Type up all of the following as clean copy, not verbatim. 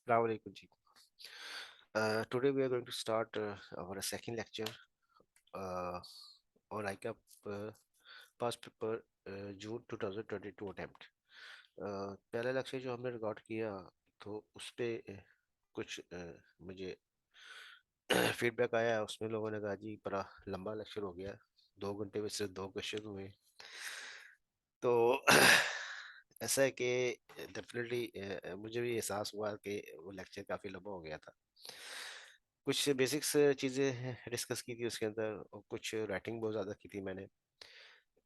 Assalamu alaikum ji. Today we are going to start our second lecture uh, on ICAP past paper June 2022 attempt. पहला lecture जो हमने record किया तो उस पे कुछ मुझे फीडबैक आया। उसमें लोगों ने कहा जी बड़ा लंबा लेक्चर हो गया, 2 घंटे में सिर्फ 2 क्वेश्चन हुए। तो ऐसा है कि डेफिनेटली मुझे भी एहसास हुआ कि वो लेक्चर काफ़ी लंबा हो गया था। कुछ बेसिक्स चीज़ें डिस्कस की थी उसके अंदर, और कुछ राइटिंग बहुत ज़्यादा की थी मैंने।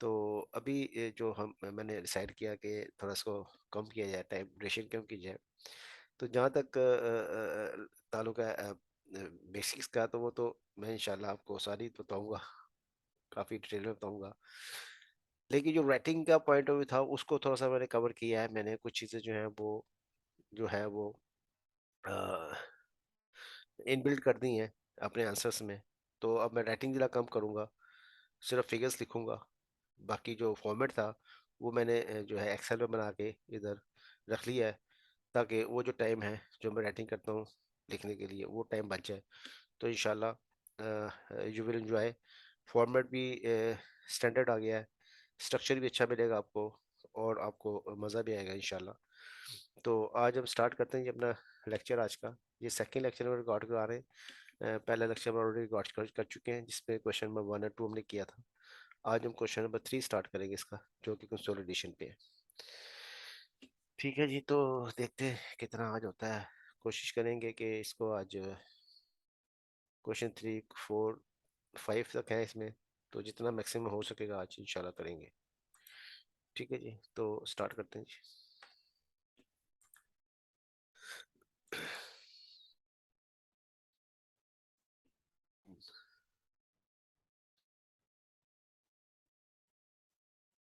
तो अभी जो हम मैंने डिसाइड किया कि थोड़ा इसको कम किया जाए, टाइम ड्यूरेशन कम की जाए। तो जहाँ तक ताल्लुक है बेसिक्स का, तो वो तो मैं इंशाल्लाह आपको सारी बताऊंगा, काफ़ी डिटेल में बताऊंगा। लेकिन जो राइटिंग का पॉइंट ऑफ व्यू था उसको थोड़ा सा मैंने कवर किया है। मैंने कुछ चीज़ें जो हैं वो जो है वो इनबिल्ट कर दी हैं अपने आंसर्स में। तो अब मैं राइटिंग ज़रा कम करूँगा, सिर्फ फिगर्स लिखूँगा। बाकी जो फॉर्मेट था वो मैंने जो है एक्सेल में बना के इधर रख लिया है, ताकि वो जो टाइम है जो मैं राइटिंग करता हूँ लिखने के लिए वो टाइम बच जाए। तो इंशाल्लाह यू विल एंजॉय। फॉर्मेट भी स्टैंडर्ड आ गया है, स्ट्रक्चर भी अच्छा मिलेगा आपको, और आपको मज़ा भी आएगा इंशाल्लाह। तो आज हम स्टार्ट करते हैं ये अपना लेक्चर आज का। ये सेकंड लेक्चर में रिकॉर्ड करा रहे हैं। पहला लेक्चर में ऑलरेडी रिकॉर्ड कर चुके हैं, जिसमें क्वेश्चन नंबर 1 और 2 हमने किया था। आज हम क्वेश्चन नंबर 3 स्टार्ट करेंगे इसका, जो कि कंसोलिडेशन पे है। ठीक है जी, तो देखते हैं कितना आज होता है। कोशिश करेंगे कि इसको आज क्वेश्चन 3, 4, 5 तक है इसमें, तो जितना मैक्सिमम हो सकेगा आज इंशाल्लाह करेंगे। ठीक है जी, तो स्टार्ट करते हैं जी।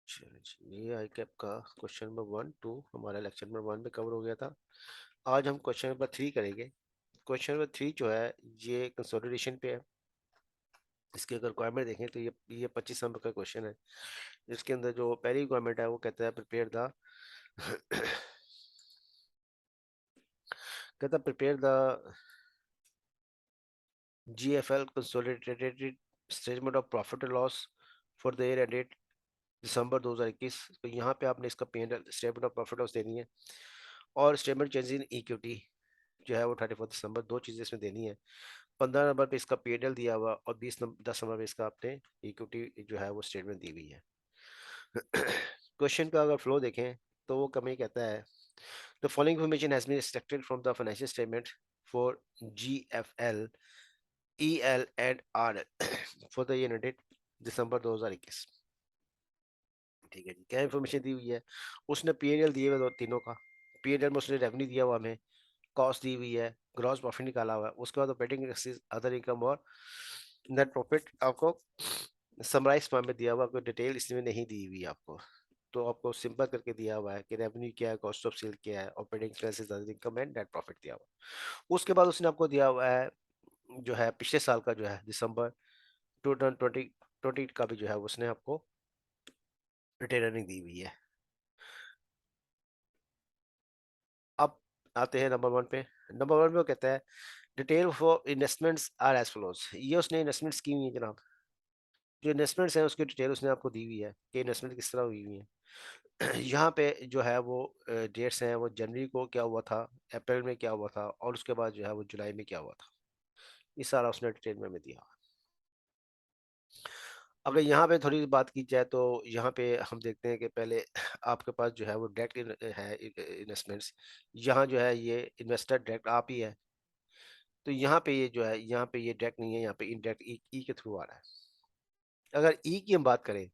चलिए जी, ये आई कैप का क्वेश्चन नंबर 1, 2 हमारा लेक्चर नंबर 1 में कवर हो गया था। आज हम क्वेश्चन नंबर 3 करेंगे। क्वेश्चन नंबर 3 जो है ये कंसोलिडेशन पे है। इसकी अगर रिक्वायरमेंट देखें तो ये 25 नंबर का क्वेश्चन है। इसके अंदर जो पहली रिक्वायरमेंट है वो कहता है प्रिपेयर द कहता prepare the GFL consolidated statement of profit and loss for the year ended दिसंबर 2021। तो यहाँ पे आपने इसका P&L statement of profit loss देनी है, और स्टेटमेंट चेंज इन इक्विटी जो है वो 31 दिसंबर। दो चीज़ें इसमें देनी है। 15 नंबर पे इसका P&L दिया हुआ, और 10 नंबर पे इसका आपने इक्विटी जो है वो स्टेटमेंट दी हुई है। क्वेश्चन का अगर फ्लो देखें तो वो कमी कहता है the following information has been extracted from the financial statement for GFL EL and RL for the year ended December 2021। ठीक है जी, क्या इन्फॉर्मेशन दी हुई है? उसने P&L दिए हुए दो तीनों का। P&L में उसने रेवेन्यू दिया हुआ हमें, कॉस्ट दी हुई है, ग्रॉस प्रॉफिट निकाला हुआ है, उसके बाद ऑपरेटिंग एक्सपेंसेस, अदर इनकम और नेट प्रॉफिट आपको समराइज फॉर्म में दिया हुआ, कोई डिटेल इसमें नहीं दी हुई आपको। तो आपको सिंपल करके दिया हुआ है कि रेवेन्यू क्या है, कॉस्ट ऑफ सेल क्या है, operating expenses, other income and net profit दिया हुआ है। उसके बाद उसने आपको दिया हुआ है जो है पिछले साल का, जो है दिसंबर 2020 का भी जो है उसने आपको रिटेन अर्निंग दी हुई है। अब आते हैं नंबर 1 पे। नंबर 1 में वो कहता है detail for investments are as follows. ये उसने इन्वेस्टमेंट्स की हुई है जनाब। जो इन्वेस्टमेंट्स हैं उसकी डिटेल उसने आपको दी हुई है कि इन्वेस्टमेंट किस तरह हुई हुई है। यहाँ पे जो है वो डेट्स हैं, वो जनवरी को क्या हुआ था, अप्रैल में क्या हुआ था, और उसके बाद जो है वो जुलाई में क्या हुआ था। ये सारा उसने डिटेल में हमें दिया। अगर यहाँ पे थोड़ी बात की जाए तो यहाँ पे हम देखते हैं कि पहले आपके पास जो है वो डायरेक्ट है इन्वेस्टमेंट्स। यहाँ जो है ये इन्वेस्टर डायरेक्ट आप ही है। तो यहाँ पे ये जो है, यहाँ पे ये डायरेक्ट नहीं है, यहाँ पे इनडायरेक्ट ई के थ्रू आ रहा है। अगर ई की हम बात करें,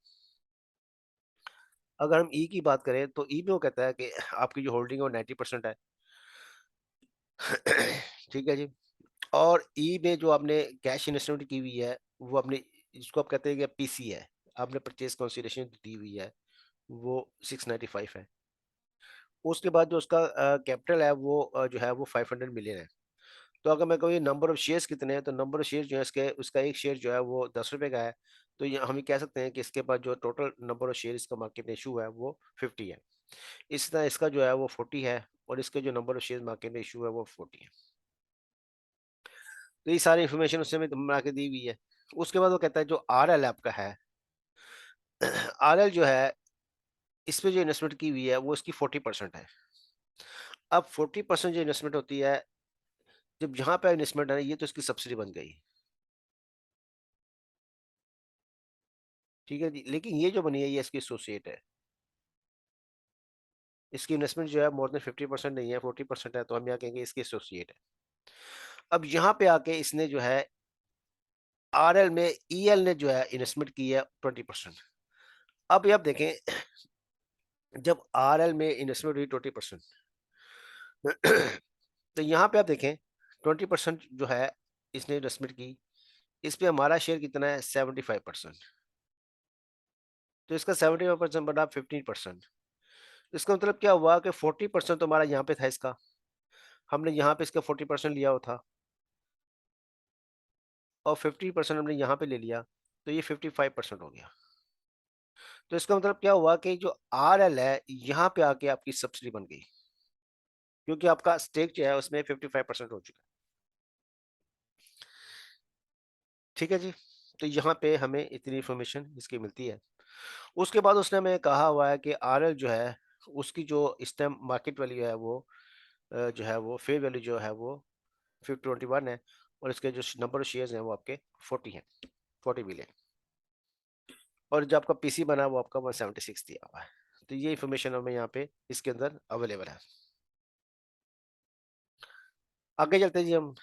अगर हम ई की बात करें तो ई में वो कहता है कि आपकी जो होल्डिंग है वो 90% है। ठीक है जी। और ई में जो आपने कैश इन्वेस्टमेंट की हुई है वो अपने, जिसको आप कहते हैं कि पीसी है, आपने परचेज कंसिडरेशन दी हुई है, वो 695 है। उसके बाद जो उसका कैपिटल है वो जो है वो 500 मिलियन है। तो अगर मैं कहूँ ये नंबर ऑफ शेयर्स कितने हैं, तो नंबर ऑफ शेयर जो है इसके, उसका एक शेयर जो है वो 10 रुपए का है। तो ये हम ये कह सकते हैं कि इसके पास जो टोटल नंबर ऑफ शेयर इसका मार्केट इशू है वो 50 है। इस तरह इसका जो है वो 40 है, और इसके जो नंबर ऑफ शेयर मार्केट में इशू है वो 40 है। तो ये सारी इंफॉर्मेशन उससे में बना के दी हुई है। उसके बाद वो कहता है जो RL आपका है, RL जो है इस पे जो इन्वेस्टमेंट की हुई है वो इसकी 40% है। अब 40% जो इन्वेस्टमेंट होती है, जब जहां पे इन्वेस्टमेंट है ये तो इसकी सब्सिडी बन गई, ठीक है जी। लेकिन ये जो बनी है ये इसकी एसोसिएट है, इसकी इन्वेस्टमेंट जो है मोर देन 50% नहीं है, 40% है, तो हम यहाँ कहेंगे इसकी एसोसिएट है। अब यहाँ पे आके इसने जो है RL में EL ने जो है इन्वेस्टमेंट की है 20%। अब ये आप देखें, जब RL में इन्वेस्टमेंट हुई 20%, तो यहाँ पे आप देखें 20% जो है इसने इन्वेस्टमेंट की, इस पे हमारा शेयर कितना है 75%। तो इसका 75% बना 15%। इसका मतलब क्या हुआ कि 40% तो हमारा यहाँ पे था इसका, हमने यहाँ पे इसका 40% लिया हुआ था, और 50% हमने यहाँ पे ले लिया, तो ये 55% हो गया। तो इसका मतलब क्या हुआ कि जो RL है यहाँ पे आके आपकी सब्सिडी बन गई, क्योंकि आपका स्टेक जो है उसमें 55% हो चुका है। ठीक है जी। तो यहाँ पे हमें इतनी इंफॉर्मेशन इसकी मिलती है। उसके बाद उसने हमें कहा हुआ है कि RL जो है उसकी जो इस टाइम मार्केट वैल्यू है वो जो है वो फेयर वैल्यू जो है वो 521 है, और इसके जो नंबर ऑफ शेयर्स हैं वो आपके 40 हैं, 40 मिलियन। और जो आपका PC बना है वो आपका 176 दिया हुआ है। तो ये इंफॉर्मेशन हमें यहाँ पे इसके अंदर अवेलेबल है। आगे चलते हैं जी हम।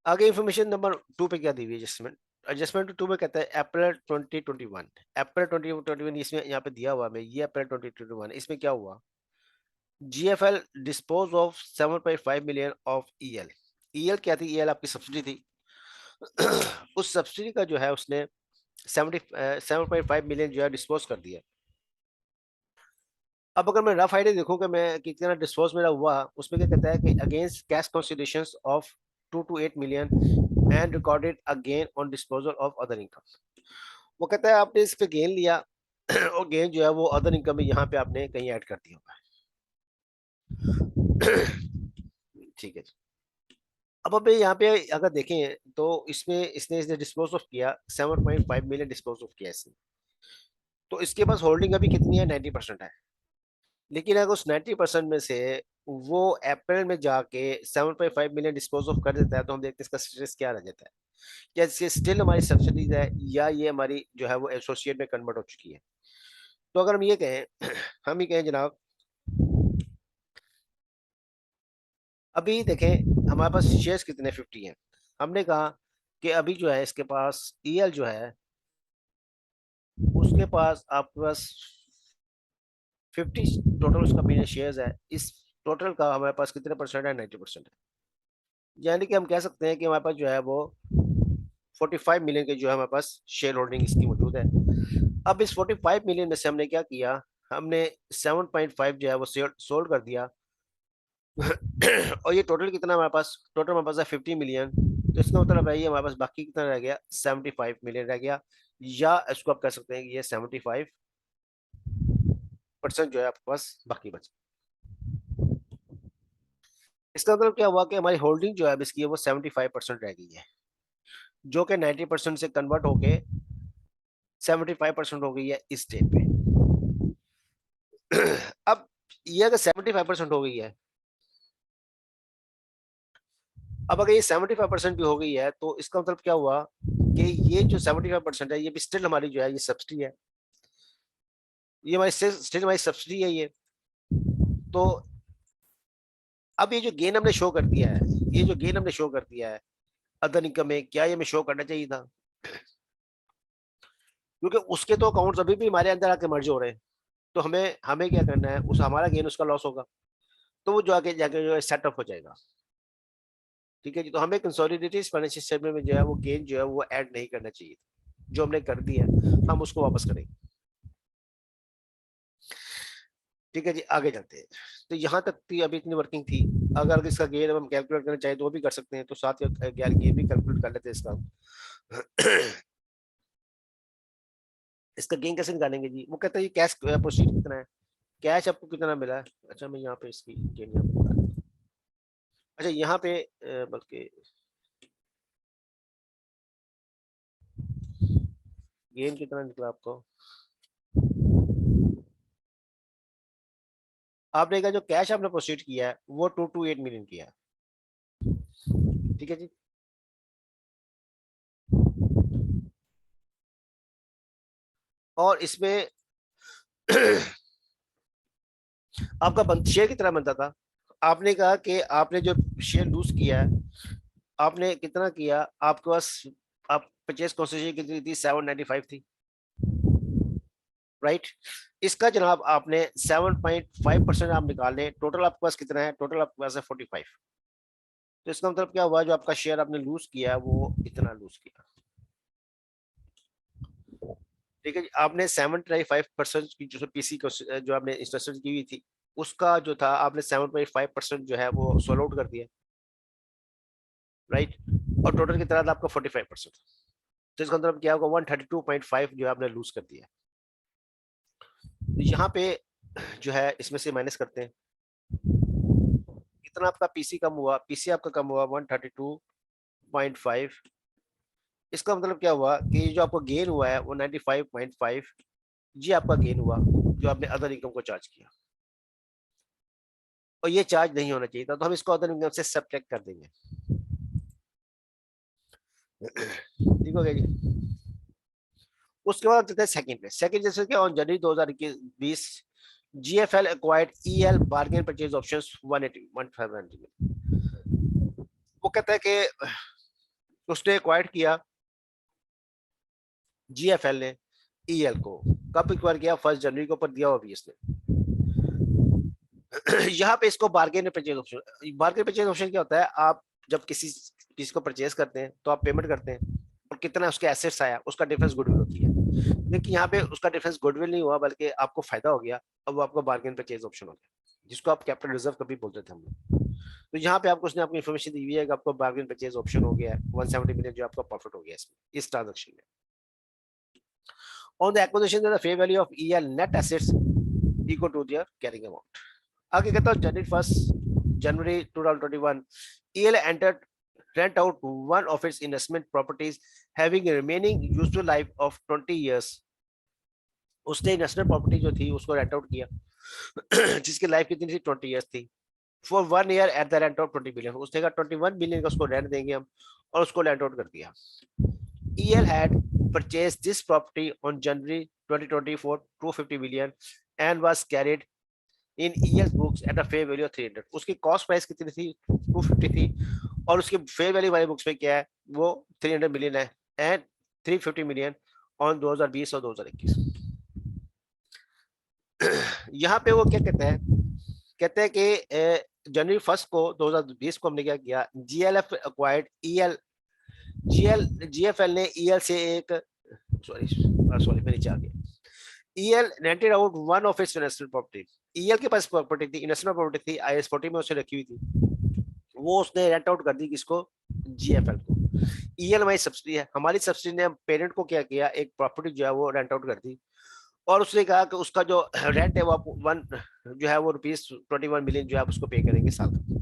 आगे इंफॉर्मेशन नंबर 2 पे क्या दी हुई है, एडजस्टमेंट। एडजस्टमेंट 2 में कहता है अप्रैल 2021, अप्रैल 2021 इसमें यहाँ पे दिया हुआ है, ये अप्रैल 2021, इसमें क्या हुआ, GFL dispose of 7.5 million of EL क्या थी, EL आपकी सब्सिडी थी। उस सब्सिडी का जो है उसने 7.5 मिलियन जो है डिस्पोज कर दिया। अब अगर मैं रफ आइडिया देखूं कि मैं कितना डिस्पोज मेरा हुआ, उसमें क्या कहता है कि against cash considerations of 2 to 8 million and recorded again on disposal of other income. वो कहता है आपने इस पे गेन लिया, और गेन जो है वो अदर इनकम में यहाँ पे आपने कहीं ऐड कर दिया होगा। ठीक है जी। अब अभी यहाँ पे अगर देखें तो इसमें इसने इसने डिस्पोज ऑफ किया 7.5 मिलियन डिस्पोज ऑफ किया इसने, तो इसके पास होल्डिंग अभी कितनी है, 90% है। लेकिन अगर उस 90% में से वो अप्रैल में जाके 7.5 मिलियन डिस्पोज ऑफ कर देता है, तो हम देखते हैं इसका स्टेटस क्या रह जाता है, क्या ये स्टिल हमारी सब्सिडीज है या ये हमारी जो है वो एसोसिएट में कन्वर्ट हो चुकी है। तो अगर हम ये कहें, हम ये कहें जनाब, अभी देखें हमारे पास शेयर्स कितने 50 हैं, हमने कहा कि अभी जो है इसके पास EL जो है उसके पास आपके पास 50 टोटल उसका बिजनेस शेयर्स है, इस टोटल का हमारे पास कितने परसेंट है, 90% है। यानी कि हम कह सकते हैं कि हमारे पास जो है वो 45 मिलियन के जो है हमारे पास शेयर होल्डिंग इसकी मौजूद है। अब इस 45 मिलियन में से हमने क्या किया, हमने 7.5 जो है वो सोल्ड कर दिया। और ये टोटल कितना हमारे पास, टोटल हमारे पास है 50 मिलियन, तो इसका मतलब है ये हमारे पास बाकी कितना रह गया, 75 मिलियन रह गया, या इसको आप कह सकते हैं कि ये 75% जो है आपके पास बाकी बचा। इसका मतलब क्या हुआ कि हमारी होल्डिंग जो है अब इसकी वो 75% रह गई है, जो कि 90% से कन्वर्ट होके 75% हो गई है इस डेट पे। अब ये अगर 75% हो गई है, अब अगर ये 75% भी हो गई है, तो इसका मतलब क्या हुआ कि ये जो 75% है ये भी स्टिल हमारी जो है ये सब्सिडी है, ये हमारी स्टिल हमारी सब्सिडी है ये। तो अब ये जो गेन हमने शो कर दिया है, ये जो गेन हमने शो कर दिया है अदर इनकम में, क्या ये हमें शो करना चाहिए था, क्योंकि उसके तो अकाउंट्स अभी भी हमारे अंदर आके मर्ज हो रहे हैं। तो हमें हमें क्या करना है, उस हमारा गेन उसका लॉस होगा, तो वो जो आगे जाके जो है सेटअप हो जाएगा। ठीक है जी। तो हमें कंसोलिडेटेड फाइनेंशियल स्टेटमेंट में जो है वो गेन जो है वो ऐड नहीं करना चाहिए, जो हमने कर दिया हम उसको वापस करेंगे। ठीक है जी, आगे चलते हैं। तो यहाँ तक थी, अभी इतनी वर्किंग थी। अगर इसका गेन हम कैलकुलेट करना चाहे तो वो भी कर सकते हैं, तो साथ ही गेन भी कैलकुलेट कर लेते हैं इसका। इसका गेन कैसे निकालेंगे जी? वो कहता है ये कैश प्रोसीड कितना है, कैश आपको कितना मिला है। अच्छा मैं यहाँ पे इसकी गेन यहाँ पे निकाल लेता हूँ। अच्छा यहाँ पे बल्कि गेन कितना निकला आपको, आपने का जो कैश आपने प्रोसीड किया है वो 228 मिलियन किया है। ठीक है जी। और इसमें आपका शेयर कितना बनता था, आपने कहा कि आपने जो शेयर लूज किया है, आपने कितना किया, आपके पास आप परचेज कंसिडरेशन कितनी थी, 795 थी, राइट। इसका जनाब आपने 7.5% आप निकाल लें, टोटल आपके पास कितना है, टोटल आपके पास है 45। तो इसका मतलब क्या हुआ, जो आपका शेयर आपने लूज किया वो इतना लूज किया। ठीक है जी, आपने 7.5% की जो पीसी को जो आपने इंस्ट्रक्शन की हुई थी, उसका जो था आपने 7.5% जो है वो सोल्व आउट कर दिया, राइट। और टोटल कितना था आपका 45%। तो इसका मतलब क्या होगा, 132.5 जो है आपने लूज कर दिया। तो यहाँ पे जो है इसमें से माइनस करते हैं, कितना आपका पीसी कम हुआ, पीसी आपका कम हुआ 132.5। इसका मतलब क्या हुआ कि जो आपको गेन हुआ है वो 95.5, ये आपका गेन हुआ जो आपने अदर इनकम को चार्ज किया, और ये चार्ज नहीं होना चाहिए था, तो हम इसको अदर इनकम से सब्ट्रैक्ट कर देंगे। ठीक हो गया जी। उसके बाद चलते हैं सेकंड पे। सेकंड जैसे कि on January 2020 GFL acquired EL bargain purchase options 180 वो कहता है कि उसने एक्वायर्ड किया जीएफएल ने ईएल को, कब एक्वायर किया, 1 जनवरी को, पर दिया हुआ भी इसने। यहाँ पे इसको bargain purchase option, bargain purchase option क्या होता है, आप जब किसी चीज को परचेज करते हैं तो आप पेमेंट करते हैं, और कितना उसके एसेट्स आया उसका डिफरेंस गुडविल होती है। लेकिन यहाँ पे उसका डिफरेंस गुडविल नहीं हुआ, बल्कि आपको फायदा हो गया, अब वो आपको बार्गेन परचेज ऑप्शन हो गया, जिसको आप कैपिटल रिजर्व कभी बोलते थे हम लोग। तो यहाँ पे आपको उसने आपको इन्फॉर्मेशन दी हुई है कि आपको बार्गेन परचेज ऑप्शन हो गया है, 170 मिलियन जो आपका प्रॉफिट हो गया इसमें, इस ट्रांजेक्शन में। On the acquisition the fair value of EL net assets equal to their carrying amount. आगे कहता हूँ January 2021 EL entered rent out one of its investment properties having a remaining useful life of 20 years। उसने investment property जो थी उसको rent out किया जिसकी life कितनी थी, 20 ईयर्स थी, for 1 year at the rent of 20 billion. उसने कहा 21 बिलियन का उसको रेंट देंगे हम, और उसको रेंट आउट कर दिया। EL had purchased this property on January 2024 250 billion and was carried in EL books at a fair value of 300। उसकी कॉस्ट प्राइस कितनी थी, 250 थी, और उसकी फेयर वैल्यू वाली बुक्स में क्या है, वो 300 मिलियन है, एंड 350 मिलियन ऑन 2020 और 2021। यहाँ पे वो क्या कहते हैं, कहते हैं कि जनवरी 1 को 2020 को हमने क्या किया, जीएलएफ एक्वायर्ड ईएल, जीएफएल ने ईएल से एक, सॉरी सॉरी मैं नीचे आ गया, EL rented out one of its investment property. EL के पास प्रॉपर्टी थी, इन्वेस्टमेंट प्रॉपर्टी थी, IS40 में उसने रखी हुई थी, वो उसने रेंट आउट कर दी किसको, जीएफएल को। ईएल हमारी सब्सिडी है, हमारी सब्सिडी ने पेरेंट को क्या किया, एक प्रॉपर्टी जो है वो रेंट आउट कर दी, और उसने कहा कि उसका जो रेंट है वो आप वन जो है वो ₹21 मिलियन जो है आप उसको पे करेंगे साल का।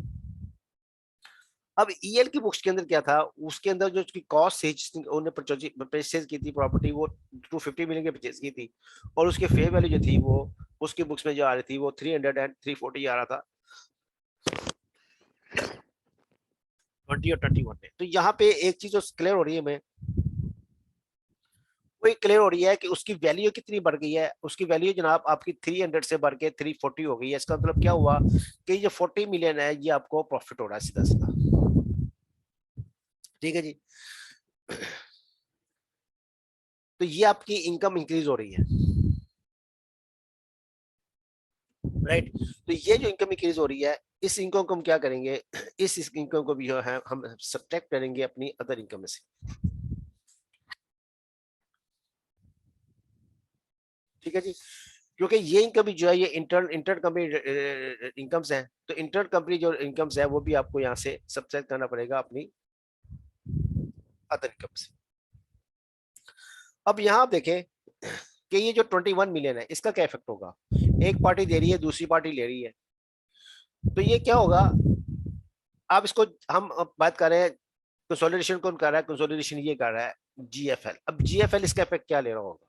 अब ईएल की बुक्स के अंदर क्या था, उसके अंदर जो उसकी कॉस्ट थी उन्होंने परचेज की थी प्रॉपर्टी, वो 250 मिलियन की परचेज की थी, और उसके फेयर वैल्यू जो थी वो उसकी बुक्स में जो आ रही थी वो 300 एंड 340 आ रहा था 20 और 21 में। तो यहाँ पे एक चीज जो क्लियर हो रही है, मैं वो क्लियर हो रही है कि उसकी वैल्यू कितनी बढ़ गई है, उसकी वैल्यू जनाब आपकी 300 से बढ़ के 340 हो गई है। इसका मतलब क्या हुआ कि ये 40 मिलियन है, ये आपको प्रॉफिट हो रहा है सीधा सीधा। ठीक है जी। तो ये आपकी इनकम इंक्रीज हो रही है, राइट। तो ये जो इनकम इंक्रीज हो रही है, इस इनकम को हम क्या करेंगे, इस इनकम को भी जो है हम सब्ट्रैक्ट करेंगे अपनी अदर इनकम में से। ठीक है जी। क्योंकि ये इनकम भी जो है ये इंटर कंपनी इनकम्स हैं, तो इंटर कंपनी जो इनकम्स है वो भी आपको यहाँ से सब्ट्रैक्ट करना पड़ेगा अपनी अदर इनकम से। अब यहाँ आप देखें कि ये जो 21 मिलियन है इसका क्या इफेक्ट होगा। एक पार्टी दे रही है, दूसरी पार्टी ले रही है, तो ये क्या होगा। आप इसको हम अब बात कर रहे हैं कंसोलिडेशन, कौन कर रहा है कंसोलिडेशन, ये कर रहा है जीएफएल। अब जीएफएल इसका इफेक्ट क्या ले रहा होगा।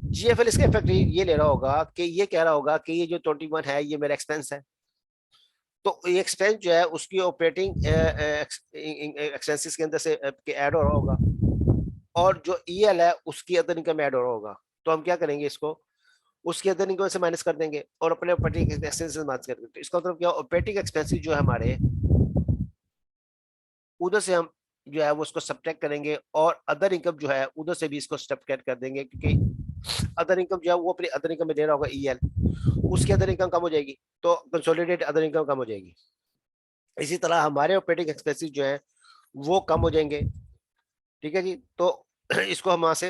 जीएफएल इसका इफेक्ट ये ले रहा होगा कि ये कह रहा होगा कि ये जो 21 है ये मेरा एक्सपेंस है, तो ये एक्सपेंस जो है उसकी ऑपरेटिंग एक्सपेंसेस के अंदर से ऐड हो रहा होगा, और जो ईएल है उसकी अदर इनकम ऐड हो रहा होगा। तो हम क्या करेंगे, इसको उसकी अदर इनकम से माइनस कर देंगे और अपने ऑपरेटिंग एक्सपेंसेस से माइनस कर देंगे। तो इसका मतलब क्या, ऑपरेटिंग एक्सपेंसेस जो है हमारे, उधर से हम जो है वो उसको सब्ट्रैक्ट करेंगे, और अदर इनकम जो है उधर से भी इसको सब्ट्रैक्ट कर देंगे, क्योंकि अदर इनकम जो है वो अपनी अदर इनकम में दे रहा होगा ईएल, उसकी अदर इनकम कम हो जाएगी, तो कंसोलिडेट अदर इनकम कम हो जाएगी। इसी तरह हमारे ऑपरेटिंग एक्सपेंसेस जो है वो कम हो जाएंगे। ठीक है जी, तो इसको हम वहां से,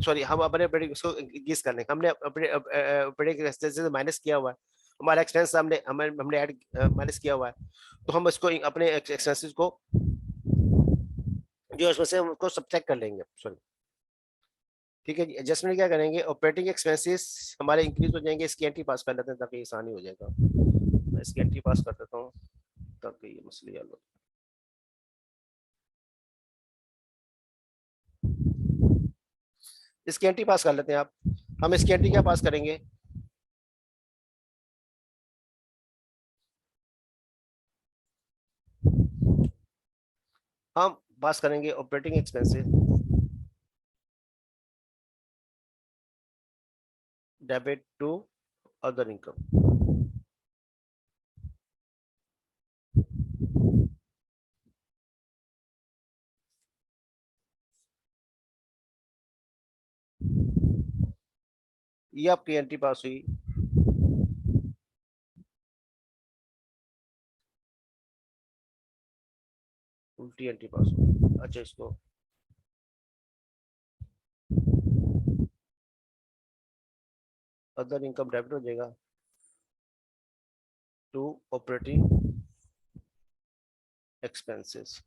सॉरी, हम अपने ऑपरेटिंग इसको इंक्रीज कर लेंगे। हमने अपने ऑपरेटिंग एक्सपेंसेस से माइनस किया हुआ है, हमारा एक्सपेंस हमने हमने ऐड माइनस किया हुआ है, तो हम इसको अपने एक्सपेंसेस को जो उसमें से हम उसको सब्ट्रैक्ट कर लेंगे, सॉरी। ठीक है जी, एडजस्टमेंट क्या करेंगे, ऑपरेटिंग एक्सपेंसेस हमारे इंक्रीज हो जाएंगे। इसकी एंट्री पास कर लेते हैं ताकि आसानी हो जाएगा। मैं इसकी एंट्री पास कर देता हूँ ताकि ये मसले हल हो। इसकी एंट्री पास कर लेते हैं आप। हम इसकी एंट्री क्या पास करेंगे, हम पास करेंगे operating expenses debit to other income. ये आपकी एंट्री पास हुई। उल्टी एंट्री पास हुई। अच्छा, इसको अदर इनकम डेबिट हो जाएगा टू ऑपरेटिंग एक्सपेंसेस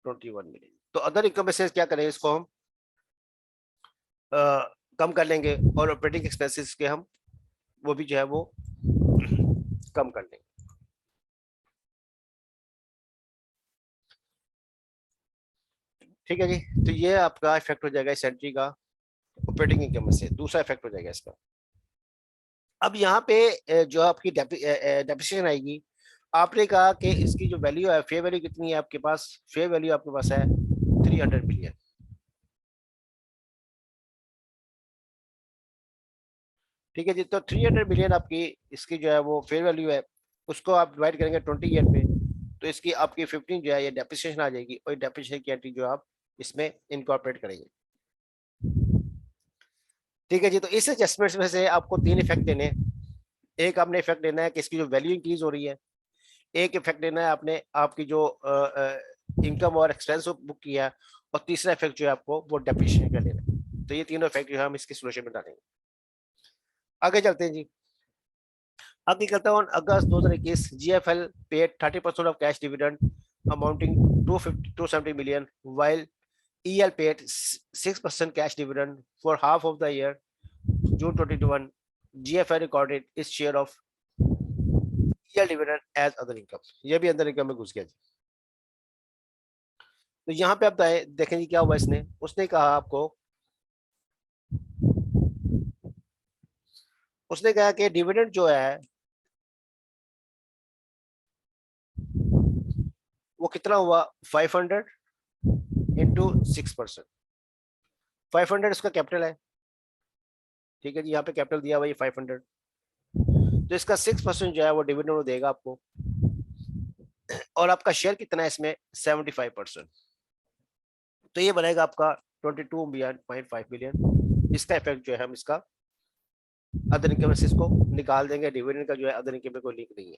21 मिलियन। तो अदर इनकम में से क्या करेंगे, इसको हम कम कर लेंगे, और ऑपरेटिंग एक्सपेंसेस के हम वो भी जो है वो कम कर लेंगे। ठीक है जी, तो ये आपका इफेक्ट हो जाएगा इस एंट्री का ऑपरेटिंग इनकम में से। दूसरा इफेक्ट हो जाएगा इसका। अब यहाँ पे जो आपकी डेप्रिसिएशन आएगी। आपने कहा कि इसकी जो वैल्यू है, फेयर वैल्यू कितनी है आपके पास, फेयर वैल्यू आपके पास है 300 मिलियन। ठीक है जी, तो 300 मिलियन आपकी इसकी जो है वो फेयर वैल्यू है, उसको आप डिवाइड करेंगे 20 ईयर पे, तो इसकी आपकी 15 जो है ये डेप्रिसिएशन आ जाएगी, और डेप्रिसिएशन की एंट्री जो आप इसमें इनकॉर्पोरेट करेंगे। ठीक है जी, तो इस एडजस्टमेंट में से आपको तीन इफेक्ट देने हैं। एक आपने इफेक्ट लेना है कि इसकी जो वैल्यू इंक्रीज हो रही है, एक इफेक्ट लेना है आपने आपकी जो इनकम और एक्सपेंस बुक किया है, और तीसरा इफेक्ट जो है आपको वो डेप्रिसिएशन का लेना है। तो ये तीनों इफेक्ट जो है हम इसके सोल्यूशन में डालेंगे। आगे चलते हैं जी। आगे कहता हूँ, अगस्त 2021 GFL paid 30% of cash dividend amounting 270 million, while EL paid 6% cash dividend for half of the year June 2021. GFL recorded its share of EL dividend as other income. ये भी अंदर इनकम में घुस गया जी। तो यहाँ पे आप देखें जी क्या हुआ, इसने उसने कहा आपको, उसने कहा कि डिविडेंड जो है वो कितना हुआ, 500 इंटू 6%। 500 इसका कैपिटल है। ठीक है जी, यहाँ पे कैपिटल दिया हुआ ये 500, तो इसका 6% जो है वो डिविडेंड देगा आपको, और आपका शेयर कितना है इसमें, 75%। तो ये बनेगा आपका 22.5 मिलियन। इसका इफेक्ट जो है हम इसका अदर इनकम से इसको निकाल देंगे। डिविडेंड का जो है अदर इनकम में कोई लिंक नहीं है।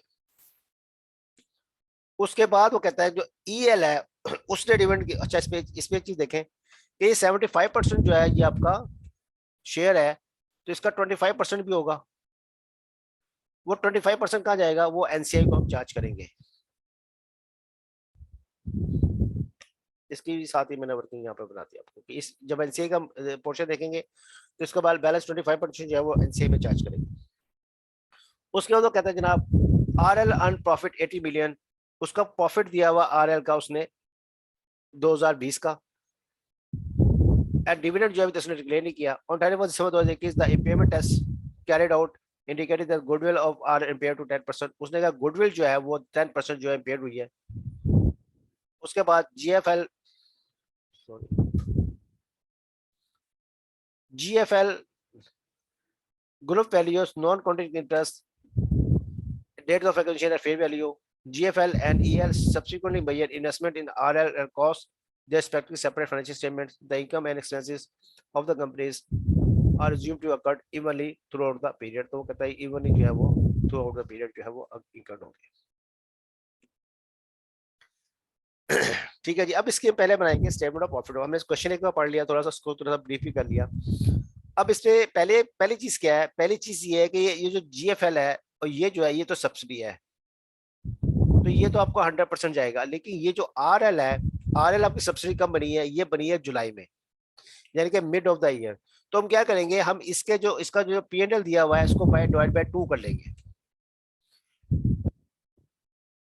उसके बाद वो कहता है जो ईएल है उसने डिविडेंड की, अच्छा इसमें इसमें एक चीज देखें कि ये 75% जो है ये आपका शेयर है तो इसका 25% भी होगा। वो 25% कहाँ जाएगा, वो एनसीआई को हम चार्ज करेंगे। इसकी भी साथ ही मैंने वर्किंग यहाँ पे बनाती है आपको कि इस जब एनसीआई का पोर्शन देखेंगे तो इसका बैलेंस 25% जो है वो एनसीआई में चार्ज करेंगे। उसके बाद वो कहता है जनाब R L earn profit 80 million, उसका प्रॉफिट दिया हुआ आर एल का उसने 2020 का, एंड डिविडेंड जो है उसने डिक्लेयर नहीं किया। On 31 December 2021 the impairment test carried out indicated that goodwill of are impair to 10%। उसने कहा गुडविल जो है वो 10% जो है इम्पेयर हुई है। उसके बाद GFL GFL group values non controlling interest dates of acquisition at fair value. GFL and EL subsequently made investment in RL and cost their respective separate financial statements. The income and expenses of the companies are assumed to occur evenly throughout the period. तो कहता है evenly जो है वो throughout the period जो है वो incurred होंगे। ठीक है जी, अब इसके पहले बनाएंगे स्टेटमेंट ऑफ प्रॉफिट। हमने क्वेश्चन एक बार पढ़ लिया, थोड़ा सा उसको थोड़ा सा ब्रीफ भी कर लिया। अब इसमें पहली चीज क्या है, पहली चीज ये है कि ये जो जीएफएल है और ये जो है ये तो सब्सिडी है, तो ये तो आपको 100% जाएगा। लेकिन ये जो आर एल है, आर एल आपकी सब्सिडी कब बनी है, ये बनी है जुलाई में, यानी कि मिड ऑफ द ईयर। तो हम क्या करेंगे, हम इसके जो इसका जो पीएनएल दिया हुआ है इसको डिवाइड बाय 2 कर लेंगे।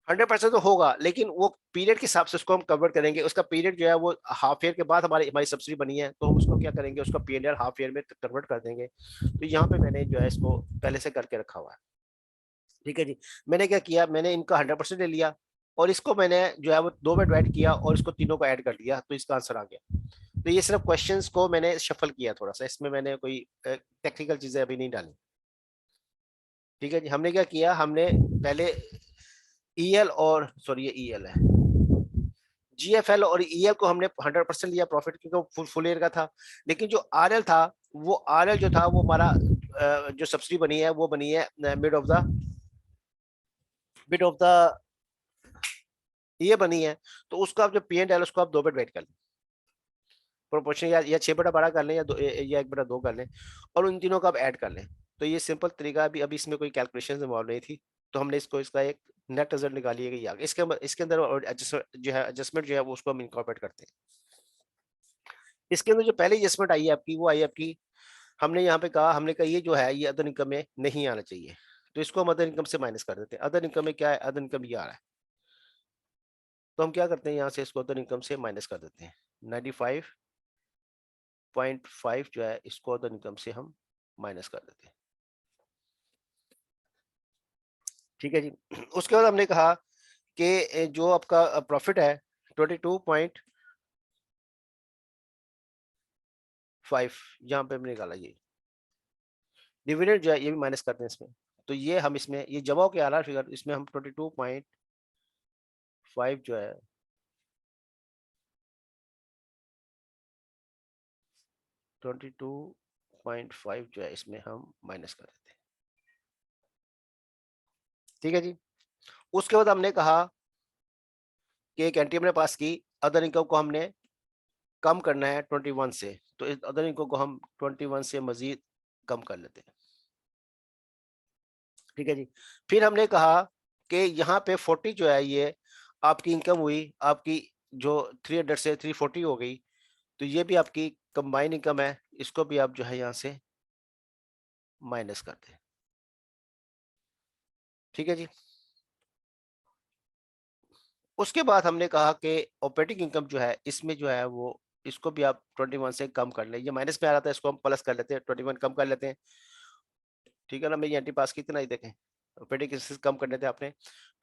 100% तो होगा, लेकिन वो पीरियड के हिसाब से उसको हम कवर करेंगे। उसका पीरियड जो है वो हाफ ईयर के बाद हमारी हमारी सब्सिडी बनी है, तो हम उसको क्या करेंगे, उसका पीएनएल हाफ ईयर में कन्वर्ट कर देंगे। तो यहाँ पे मैंने जो है इसको पहले से करके रखा हुआ है। ठीक है जी, मैंने क्या किया, मैंने इनका 100% ले लिया और इसको मैंने जो है वो 2 में डिवाइड किया और इसको तीनों को ऐड कर दिया, तो इसका आंसर आ गया। तो ये सिर्फ क्वेश्चंस को मैंने शफल किया थोड़ा सा, इसमें मैंने कोई टेक्निकल चीजें अभी नहीं डाली। ठीक है जी, हमने क्या किया, हमने पहले ईएल और सॉरी ये ईएल है, जीएफएल और ईएल को हमने 100% लिया प्रॉफिट, क्योंकि वो फुल ईयर का था। लेकिन जो आरएल था, वो आरएल जो था वो हमारा जो सब्सिडी बनी है वो बनी है मिड ऑफ द ये बनी है। तो उसको आप जो पी एंड एल उसको आप 2 पे डिवाइड कर लें, प्रोपोर्शन या 6/12 कर लें या 1/2 कर लें, और उन तीनों को आप ऐड कर लें। तो ये सिंपल तरीका, अभी इसमें कोई कैलकुलेशन इन्वॉल्व नहीं थी, तो हमने इसको इसका एक नेट रिजल्ट निकालिए गई आगे। इसके अंदर एडजस्टमेंट जो है वो उसको हम इनकॉर्पोरेट करते हैं। इसके अंदर जो पहली एडजस्टमेंट आई है आपकी, वो आई आपकी, हमने यहाँ पे कहा, हमने कहा ये जो है ये अदर इनकम में नहीं आना चाहिए, तो इसको हम अदर इनकम से माइनस कर देते हैं। अदर इनकम में क्या है, अदर इनकम ये आ रहा है, तो हम क्या करते हैं, यहाँ से इसको अदर इनकम से माइनस कर देते हैं। 95.5 जो है इसको अदर इनकम से हम माइनस कर देते हैं। ठीक है जी, उसके बाद हमने कहा कि जो आपका प्रॉफिट है 22.5, यहाँ पे हमने निकाला ये डिविडेंड जो है ये भी माइनस करते हैं इसमें। तो ये हम इसमें ये जमा के आ रहा है फिगर, इसमें हम 22.5 जो है 22.5 जो है इसमें हम माइनस कर देते हैं। ठीक है जी, उसके बाद हमने कहा कि एक एंट्री हमने पास की, अदर इनकम को हमने कम करना है 21 से, तो इस अदर इनकम को हम 21 से मजीद कम कर लेते हैं। ठीक है जी, फिर हमने कहा कि यहाँ पे 40 जो है ये आपकी इनकम हुई, आपकी जो 300 से 340 हो गई, तो ये भी आपकी कंबाइन इनकम है, इसको भी आप जो है यहाँ से माइनस कर दें। ठीक है जी, उसके बाद हमने कहा कि ऑपरेटिंग इनकम जो है इसमें जो है वो इसको भी आप 21 से कम कर लें। ये माइनस में आ रहा था, इसको हम प्लस कर लेते हैं, 21 कम कर लेते हैं। ठीक है ना, मेरी एंटी पास कितना ही देखें, ऑपरेटिंग एक्सपेंसेस कम करने थे आपने,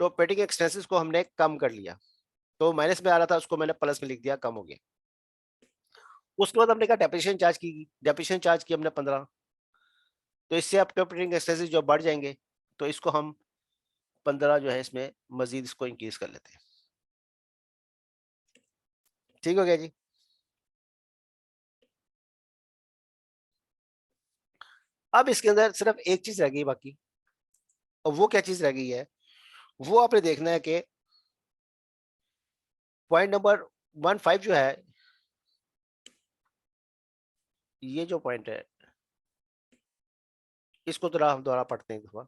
तो ऑपरेटिंग एक्सपेंसेस को हमने कम कर लिया, तो माइनस में आ रहा था उसको मैंने प्लस में लिख दिया, कम हो गया। उसके बाद हमने कहा डेप्रिसिएशन चार्ज की, डेप्रिसिएशन चार्ज की हमने 15, तो इससे आपके ऑपरेटिंग एक्सपेंसेस जो बढ़ जाएंगे, तो इसको हम 15 जो है इसमें मजीद इसको इंक्रीज कर लेते हैं। ठीक हो गया जी, अब इसके अंदर सिर्फ एक चीज रह गई बाकी, और वो क्या चीज रह गई है, वो आपने देखना है कि पॉइंट नंबर 15 जो है, ये जो पॉइंट है इसको तो हम दोबारा पढ़ते हैं थोड़ा।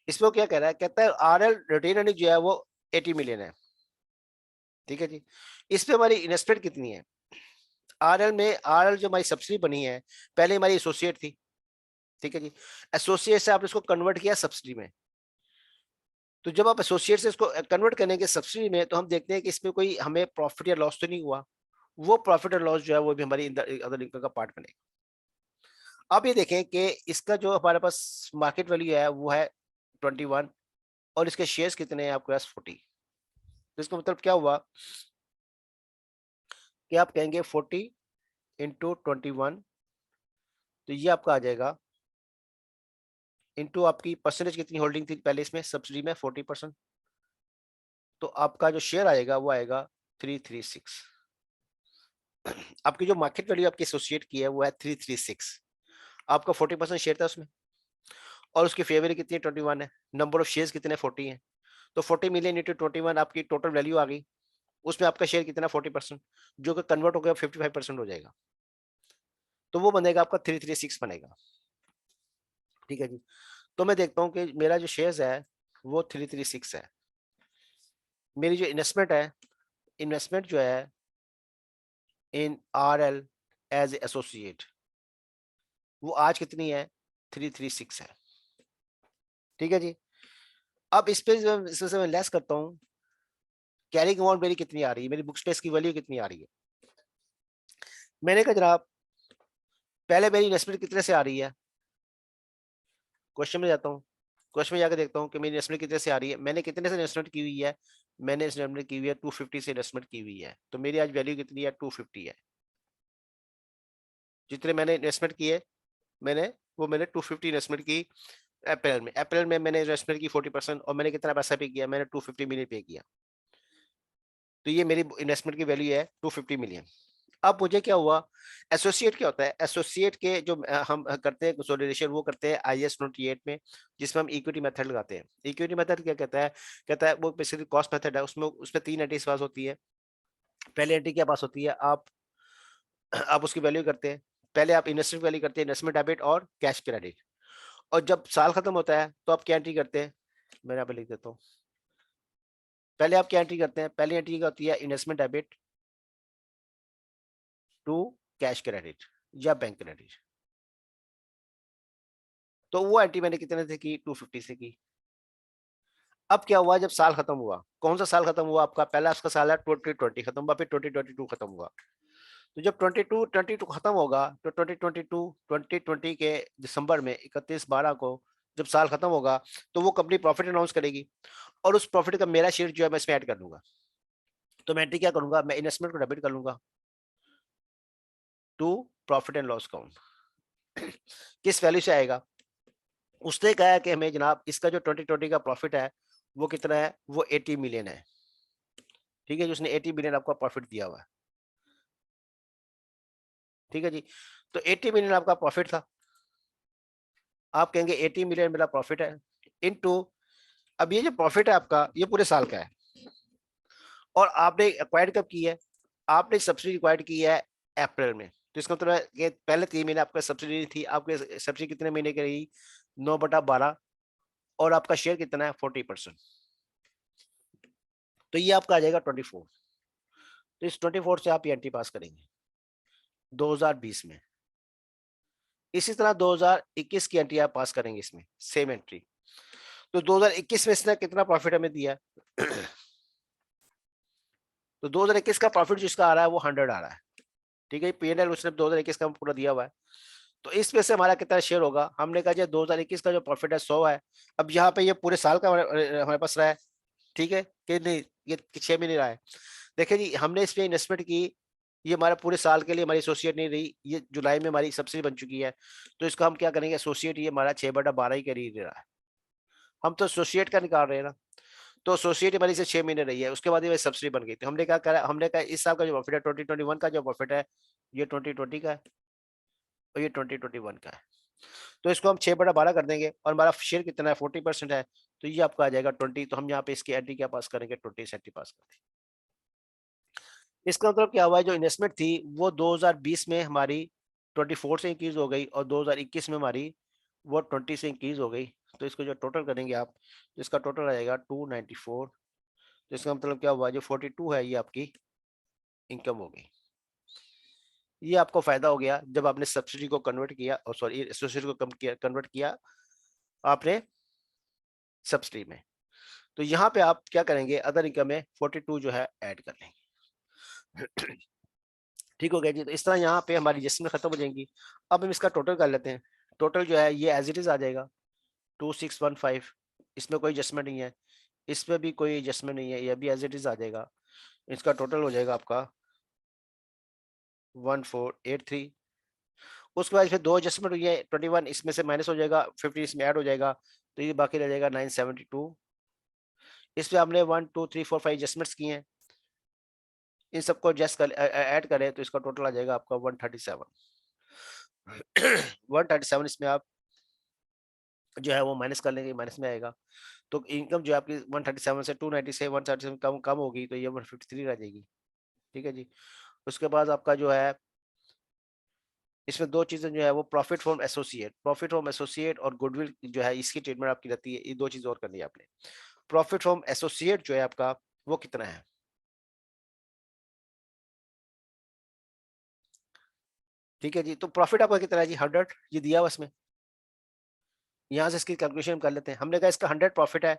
इसमें क्या कह रहा है, कहता है RL रिटेन अर्निंग जो है वो 80 मिलियन है, ठीक है जी। इसमें हमारी इन्वेस्टमेंट कितनी है? RL में, RL जो हमारी सब्सिडी बनी है, पहले हमारी एसोसिएट थी, ठीक है जी। एसोसिएट से आपने इसको कन्वर्ट किया सब्सिडी में। तो जब आप एसोसिएट से इसको कन्वर्ट करने के सब्सिडी में, तो हम देखते हैं कि इसमें कोई हमें प्रॉफिट या लॉस तो नहीं हुआ। वो प्रॉफिट और लॉस जो है वो भी हमारी अदर इनकम का पार्ट बनेगा। अब ये देखें कि इसका जो हमारे पास मार्केट वैल्यू है वो है 21, और इसके शेयर्स कितने हैं आपके पास 40। तो इसका मतलब क्या हुआ कि आप कहेंगे 40 इंटू 21, तो ये आपका आ जाएगा इंटू आपकी परसेंटेज कितनी होल्डिंग थी पहले इसमें सब्सिडी में 40%, तो आपका जो शेयर आएगा वो आएगा 336। आपकी जो मार्केट वैल्यू आपकी एसोसिएट की है वो है 336, आपका 40% शेयर था उसमें, और उसकी फेयर वैल्यू कितनी है 21 है, नंबर ऑफ शेयर्स कितने 40 हैं, तो 40 मिलियन इंटू 21 आपकी टोटल वैल्यू आ गई। उसमें आपका शेयर कितना 40%, जो कि कन्वर्ट हो गया 55% हो जाएगा, तो वो बनेगा आपका 336 बनेगा, ठीक है जी। तो मैं देखता हूँ कि मेरा जो शेयर्स है वो 336 है। मेरी जो इन्वेस्टमेंट है, इन्वेस्टमेंट जो है इन RL एज एसोसिएट, वो आज कितनी है 336 है, ठीक है जी। अब इस पे इसमें से मैं लेस करता हूँ, कैरिंग अमाउंट मेरी कितनी आ रही है, मेरी बुक स्पेस की वैल्यू कितनी आ रही है। मैंने कहा जनाब पहले मेरी इन्वेस्टमेंट कितने से आ रही है, क्वेश्चन में जाता हूँ, क्वेश्चन में जाकर देखता हूँ कि मेरी इन्वेस्टमेंट कितने से आ रही है। मैंने कितने से इन्वेस्टमेंट की हुई है, मैंने इन्वेस्टमेंट की हुई है 250 से इन्वेस्टमेंट की हुई है, तो मेरी आज वैल्यू कितनी है 250 है। जितने मैंने इन्वेस्टमेंट किए, मैंने 250 इन्वेस्टमेंट की अप्रैल में। अप्रैल में मैंने इन्वेस्टमेंट की 40%, और मैंने कितना पैसा पे किया, मैंने 250 मिलियन पे किया, तो ये मेरी इन्वेस्टमेंट की वैल्यू है 250 मिलियन। अब मुझे क्या हुआ, एसोसिएट क्या होता है, एसोसिएट के जो हम करते हैं कंसोलिडेशन वो करते हैं IAS 28 में, जिसमें हम इक्विटी मेथड लगाते हैं। इक्विटी मेथड क्या कहता है, कहता है वो बेसिकली कॉस्ट मेथड है, उसमें 3 एंट्रीज पास होती है। पहली एंट्री क्या पास होती है, आप उसकी वैल्यू करते हैं। पहले आप इन्वेस्टमेंट वैल्यू करते हैं, इन्वेस्टमेंट डेबिट और कैश क्रेडिट। और जब साल खत्म होता है तो आप क्या एंट्री करते हैं, मैं यहाँ पे लिख देता हूँ। पहले आप क्या एंट्री करते हैं, पहली एंट्री क्या होती है, investment debit to cash credit या बैंक क्रेडिट। तो वो एंट्री मैंने कितने से की, 250 से की। अब क्या हुआ, जब साल खत्म हुआ, कौन सा साल खत्म हुआ आपका, पहला उसका साल है 2020 खत्म हुआ, फिर 2022 खत्म हुआ। तो जब 22 खत्म होगा, तो 2020 के दिसंबर में 31/12 को जब साल खत्म होगा, तो वो कंपनी प्रॉफिट अनाउंस करेगी, और उस प्रॉफिट का मेरा शेयर जो है मैं इसमें ऐड कर दूंगा। तो मैं एंट्री क्या करूंगा, मैं इन्वेस्टमेंट को डेबिट कर लूंगा to profit and loss account. किस वैल्यू से आएगा, उसने कहा है कि हमें जनाब इसका जो 2020 का प्रॉफिट है वो कितना है, वो 80 मिलियन है, ठीक है जी। उसने 80 मिलियन आपका प्रॉफिट दिया हुआ है, ठीक है जी। तो 80 मिलियन आपका प्रॉफिट था, आप कहेंगे 80 मिलियन मेरा प्रॉफिट है इनटू, अब ये जो प्रॉफिट है आपका ये पूरे साल का है, और आपने एक्वायर्ड कब की है, आपने सब्सिडी एक्वायर्ड की है अप्रैल में। तो इसका मतलब है कि पहले 3 महीने आपका सब्सिडी थी, आपके सब्सिडी कितने महीने की रही, 9/12, और आपका शेयर कितना है 40%, तो ये आपका आ जाएगा 24। तो इस 24 से आप एंट्री पास करेंगे 2020 में। इसी तरह 2021 की एंट्री आप पास करेंगे इसमें सेम एंट्री। तो 2021 में इसने कितना प्रॉफिट हमें दिया है तो 2021 का प्रॉफिट जिसका आ रहा है वो 100 आ रहा है, ठीक है। P&L उसने 2021 का पूरा दिया हुआ है। तो इसमें से हमारा कितना शेयर होगा, हमने कहा जी 2021 का जो प्रॉफिट है 100 है। अब यहाँ पे ये पूरे साल का हमारे पास रहा है, ठीक है कि नहीं, ये 6 महीने रहा है। देखिए जी हमने इसमें इन्वेस्टमेंट की, ये हमारा पूरे साल के लिए हमारी एसोसिएट नहीं रही, ये जुलाई में हमारी सब्सिडी बन चुकी है। तो इसको हम क्या करेंगे, एसोसिएट ये हमारा 6/12 ही कर ही रहा है, हम तो एसोसिएट का निकाल रहे हैं ना। तो एसोसिएट हमारी से 6 महीने रही है, उसके बाद ये सब्सिडी बन गई। तो हमने क्या करा, हमने कहा इस साल का जो प्रॉफिट है 2021 का जो प्रॉफिट है ये 2020 का है, और ये 2021 का है। तो इसको हम 6/12 कर देंगे, और हमारा शेयर कितना है 40% है, तो ये आपका आ जाएगा 20। तो हम यहाँ पे इसकी एंट्री क्या पास करेंगे, 20 एंट्री पास कर देंगे। इसका मतलब क्या हुआ है, जो इन्वेस्टमेंट थी वो 2020 में हमारी 24 से इंक्रीज हो गई, और 2021 में हमारी वो 20 से इंक्रीज हो गई, तो इसको जो टोटल करेंगे आप, तो इसका टोटल आ जाएगा 294। तो इसका मतलब क्या हुआ, जो 42 है ये आपकी इनकम हो गई। ये आपको फायदा हो गया जब आपने सब्सिडी को कन्वर्ट किया, और सॉरी सब्सिडी को कम किया, कन्वर्ट किया आपने सब्सिडी में। तो यहाँ पे आप क्या करेंगे, अदर इनकम में 42 जो है ऐड कर लेंगे। ठीक हो गया जी। तो इस तरह यहाँ पे हमारी एडजस्टमेंट खत्म हो जाएंगी। अब हम इसका टोटल कर लेते हैं। टोटल जो है ये एज इट इज आ जाएगा 2615। इसमें कोई एडजस्टमेंट नहीं है, इसमें भी कोई एडजस्टमेंट नहीं है, ये भी एज इट इज आ जाएगा। इसका टोटल हो जाएगा आपका 1483। उसके बाद फिर दो एडजस्टमेंट हुई है, 21 इसमें से माइनस हो जाएगा, 50 इसमें ऐड हो जाएगा, तो ये बाकी रह जाएगा 972। इसमें हमने 1 2 3 4 5 एडजस्टमेंट्स किए हैं, इन सबको एडजस्ट कर ऐड करें तो इसका टोटल आ जाएगा आपका 137। 137 इसमें आप जो है वो माइनस कर लेंगे, माइनस में आएगा। तो इनकम जो है आपकी 137 से 290 से 137 कम कम होगी, तो ये 153 रह जाएगी। ठीक है जी। उसके बाद आपका जो है इसमें दो चीजें जो है वो प्रॉफिट फ्रॉम एसोसिएट और गुडविल जो है इसकी ट्रीटमेंट आपकी रहती है। ये दो चीज और करनी है आपने। प्रॉफिट फ्रॉम एसोसिएट जो है आपका वो कितना है, ठीक है जी। तो प्रॉफिट आपका कितना है जी, 100, ये दिया हुआ इसमें। यहाँ से इसकी कैलकुलेशन कर लेते हैं। हमने कहा इसका 100 प्रॉफिट है,